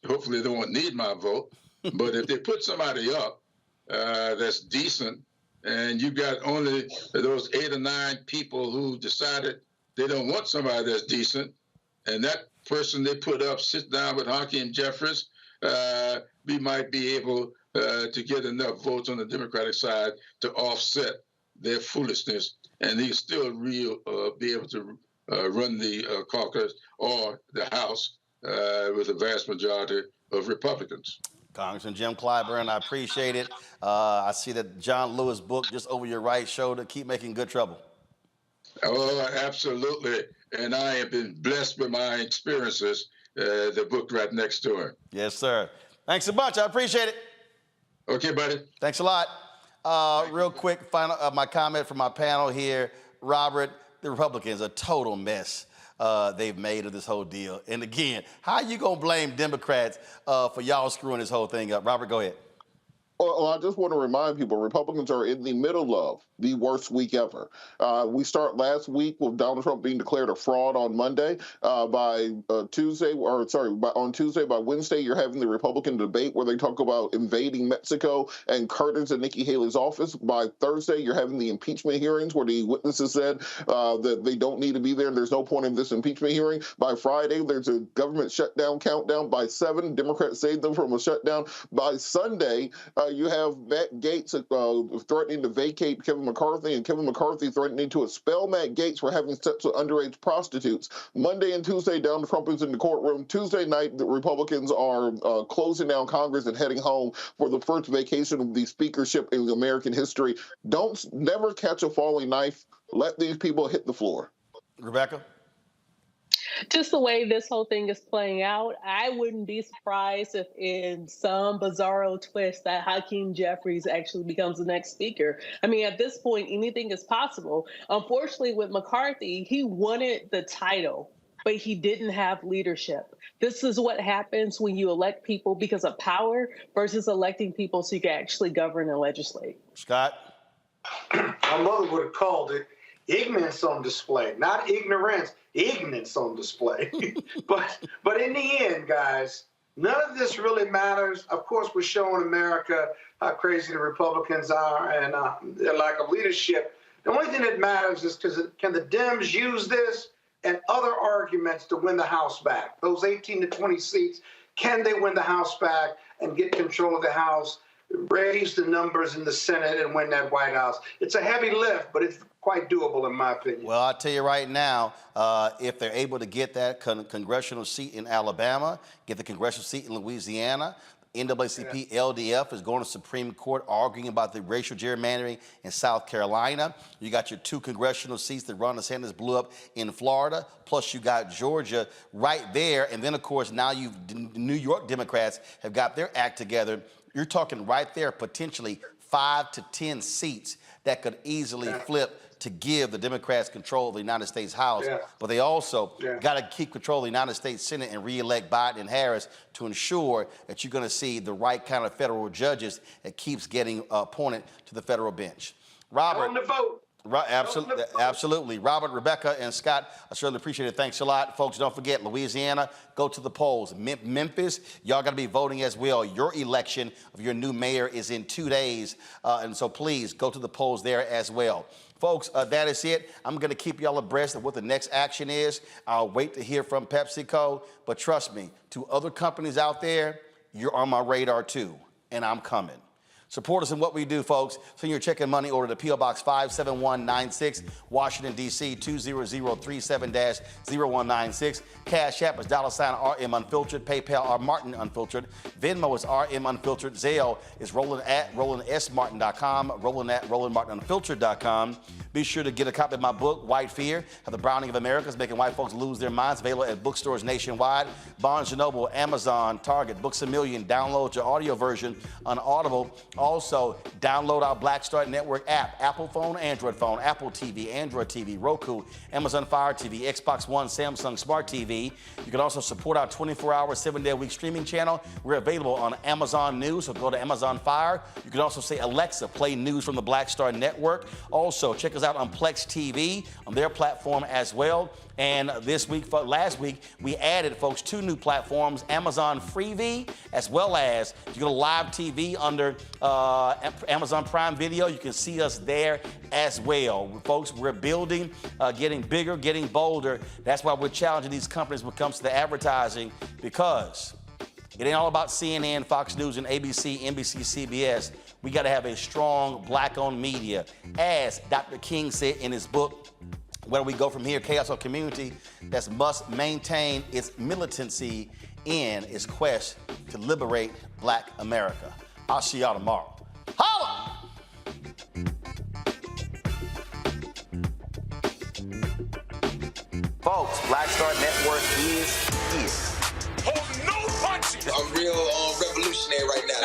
hopefully they won't need my vote. But if they put somebody up that's decent, and you got only those 8 or 9 people who decided they don't want somebody that's decent, and that person they put up sits down with Hakeem Jeffries, we might be able to get enough votes on the Democratic side to offset their foolishness, and he still be able to run the caucus or the House with a vast majority of Republicans. Congressman Jim Clyburn, I appreciate it. I see that John Lewis book just over your right shoulder. Keep making good trouble. Oh, absolutely. And I have been blessed with my experiences, the book right next to him. Yes, sir. Thanks a bunch. I appreciate it. Okay, buddy. Thanks a lot. Real quick, final my comment from my panel here. Robert, the Republicans, a total mess they've made of this whole deal. And again, how you going to blame Democrats for y'all screwing this whole thing up? Robert, go ahead. Well, I just want to remind people, Republicans are in the middle of the worst week ever. We start last week with Donald Trump being declared a fraud on Monday. On Tuesday, by Wednesday, you're having the Republican debate where they talk about invading Mexico and curtains in Nikki Haley's office. By Thursday, you're having the impeachment hearings where the witnesses said that they don't need to be there and there's no point in this impeachment hearing. By Friday, there's a government shutdown countdown. By 7, Democrats saved them from a shutdown. By Sunday, you have Matt Gaetz threatening to vacate Kevin McCarthy, and Kevin McCarthy threatening to expel Matt Gaetz for having sex with underage prostitutes. Monday and Tuesday, Donald Trump is in the courtroom. Tuesday night, the Republicans are closing down Congress and heading home for the first vacation of the speakership in American history. Never catch a falling knife. Let these people hit the floor. Rebecca? Just the way this whole thing is playing out, I wouldn't be surprised if in some bizarro twist that Hakeem Jeffries actually becomes the next speaker. I mean, at this point, anything is possible. Unfortunately, with McCarthy, he wanted the title, but he didn't have leadership. This is what happens when you elect people because of power versus electing people so you can actually govern and legislate. Scott? My mother would have called it ignorance on display, not ignorance, ignorance on display. but in the end, guys, none of this really matters. Of course, we're showing America how crazy the Republicans are and their lack of leadership. The only thing that matters is can the Dems use this and other arguments to win the House back? Those 18 to 20 seats, can they win the House back and get control of the House, raise the numbers in the Senate and win that White House? It's a heavy lift, but it's quite doable in my opinion. Well, I'll tell you right now, if they're able to get that congressional seat in Alabama, get the congressional seat in Louisiana, NAACP LDF is going to Supreme Court arguing about the racial gerrymandering in South Carolina. You got your 2 congressional seats that Ron DeSantis blew up in Florida, plus you got Georgia right there. And then, of course, now New York Democrats have got their act together. You're talking right there, potentially 5 to 10 seats that could easily flip to give the Democrats control of the United States House. But they also got to keep control of the United States Senate and reelect Biden and Harris to ensure that you're going to see the right kind of federal judges that keeps getting appointed to the federal bench. Robert. On the vote. Absolutely. Robert, Rebecca, and Scott, I certainly appreciate it. Thanks a lot. Folks, don't forget, Louisiana, go to the polls. Memphis, y'all got to be voting as well. Your election of your new mayor is in 2 days, and so please go to the polls there as well. Folks, that is it. I'm going to keep y'all abreast of what the next action is. I'll wait to hear from PepsiCo, but trust me, to other companies out there, you're on my radar too, and I'm coming. Support us in what we do, folks. Send your check and money order to P.O. Box 57196, Washington, D.C. 20037-0196. Cash App is $RM Unfiltered. PayPal R Martin Unfiltered. Venmo is RM Unfiltered. Zelle is Roland at RolandSMartin.com. Roland at RolandMartinUnfiltered.com. Be sure to get a copy of my book, White Fear, How the Browning of America is Making White Folks Lose Their Minds. Available at bookstores nationwide. Barnes & Noble, Amazon, Target, Books A Million. Download your audio version on Audible. Also, download our Black Star Network app, Apple phone, Android phone, Apple TV, Android TV, Roku, Amazon Fire TV, Xbox One, Samsung Smart TV. You can also support our 24-hour, 7-day-a-week streaming channel. We're available on Amazon News, so go to Amazon Fire. You can also say, Alexa, play news from the Black Star Network. Also, check us out on Plex TV, on their platform as well. And last week, we added, folks, 2 new platforms, Amazon Freevee, as well as if you go to live TV under Amazon Prime Video, you can see us there as well. Folks, we're building, getting bigger, getting bolder. That's why we're challenging these companies when it comes to the advertising, because it ain't all about CNN, Fox News, and ABC, NBC, CBS. We got to have a strong Black-owned media. As Dr. King said in his book, Where We Go From Here, Chaos or Community, that must maintain its militancy in its quest to liberate Black America. I'll see y'all tomorrow. Holla! Folks, Black Star Network is here. Hold no punches! I'm real revolutionary right now.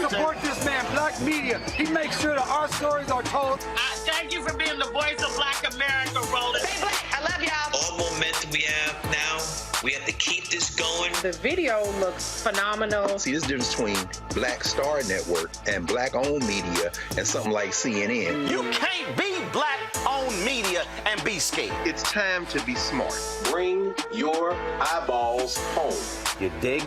Support this man, Black Media. He makes sure that our stories are told. Thank you for being the voice of Black America, Roland. Stay black. I love y'all. All momentum we have now, we have to keep this going. The video looks phenomenal. See, there's a difference between Black Star Network and Black-owned media and something like CNN. You can't be Black-owned media and be scared. It's time to be smart. Bring your eyeballs home. You dig?